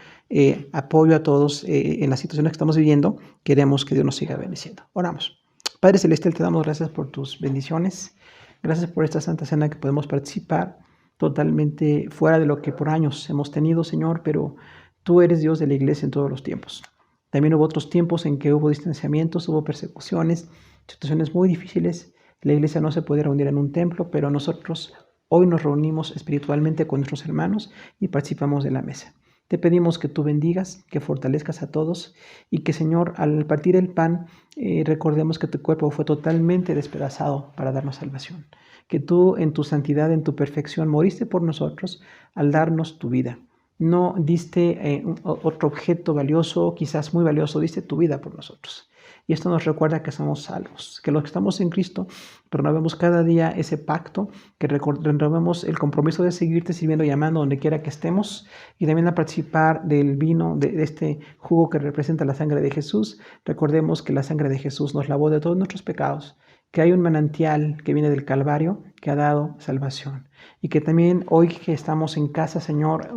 Speaker 2: apoyo a todos en las situaciones que estamos viviendo. Queremos que Dios nos siga bendiciendo. Oramos. Padre Celestial, te damos gracias por tus bendiciones. Gracias por esta Santa Cena que podemos participar totalmente fuera de lo que por años hemos tenido, Señor, pero tú eres Dios de la iglesia en todos los tiempos. También hubo otros tiempos en que hubo distanciamientos, hubo persecuciones, situaciones muy difíciles. La iglesia no se puede reunir en un templo, pero nosotros hoy nos reunimos espiritualmente con nuestros hermanos y participamos de la mesa. Te pedimos que tú bendigas, que fortalezcas a todos y que, Señor, al partir el pan, recordemos que tu cuerpo fue totalmente despedazado para darnos salvación. Que tú en tu santidad, en tu perfección, moriste por nosotros al darnos tu vida. No diste otro objeto valioso, quizás muy valioso, diste tu vida por nosotros. Y esto nos recuerda que somos salvos, que los que estamos en Cristo renovemos cada día ese pacto, que renovemos el compromiso de seguirte sirviendo y amando donde quiera que estemos, y también a participar del vino, de este jugo que representa la sangre de Jesús. Recordemos que la sangre de Jesús nos lavó de todos nuestros pecados, que hay un manantial que viene del Calvario que ha dado salvación. Y que también hoy que estamos en casa, Señor,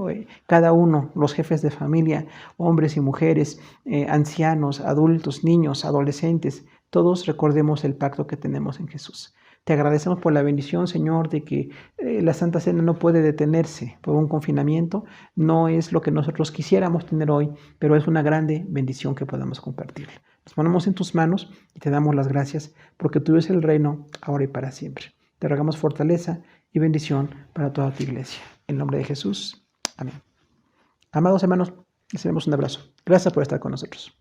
Speaker 2: cada uno, los jefes de familia, hombres y mujeres, ancianos, adultos, niños, adolescentes, todos recordemos el pacto que tenemos en Jesús. Te agradecemos por la bendición, Señor, de que la Santa Cena no puede detenerse por un confinamiento. No es lo que nosotros quisiéramos tener hoy, pero es una grande bendición que podamos compartir. Nos ponemos en tus manos y te damos las gracias porque tú eres el reino ahora y para siempre. Te rogamos fortaleza y bendición para toda tu iglesia. En nombre de Jesús. Amén. Amados hermanos, les damos un abrazo. Gracias por estar con nosotros.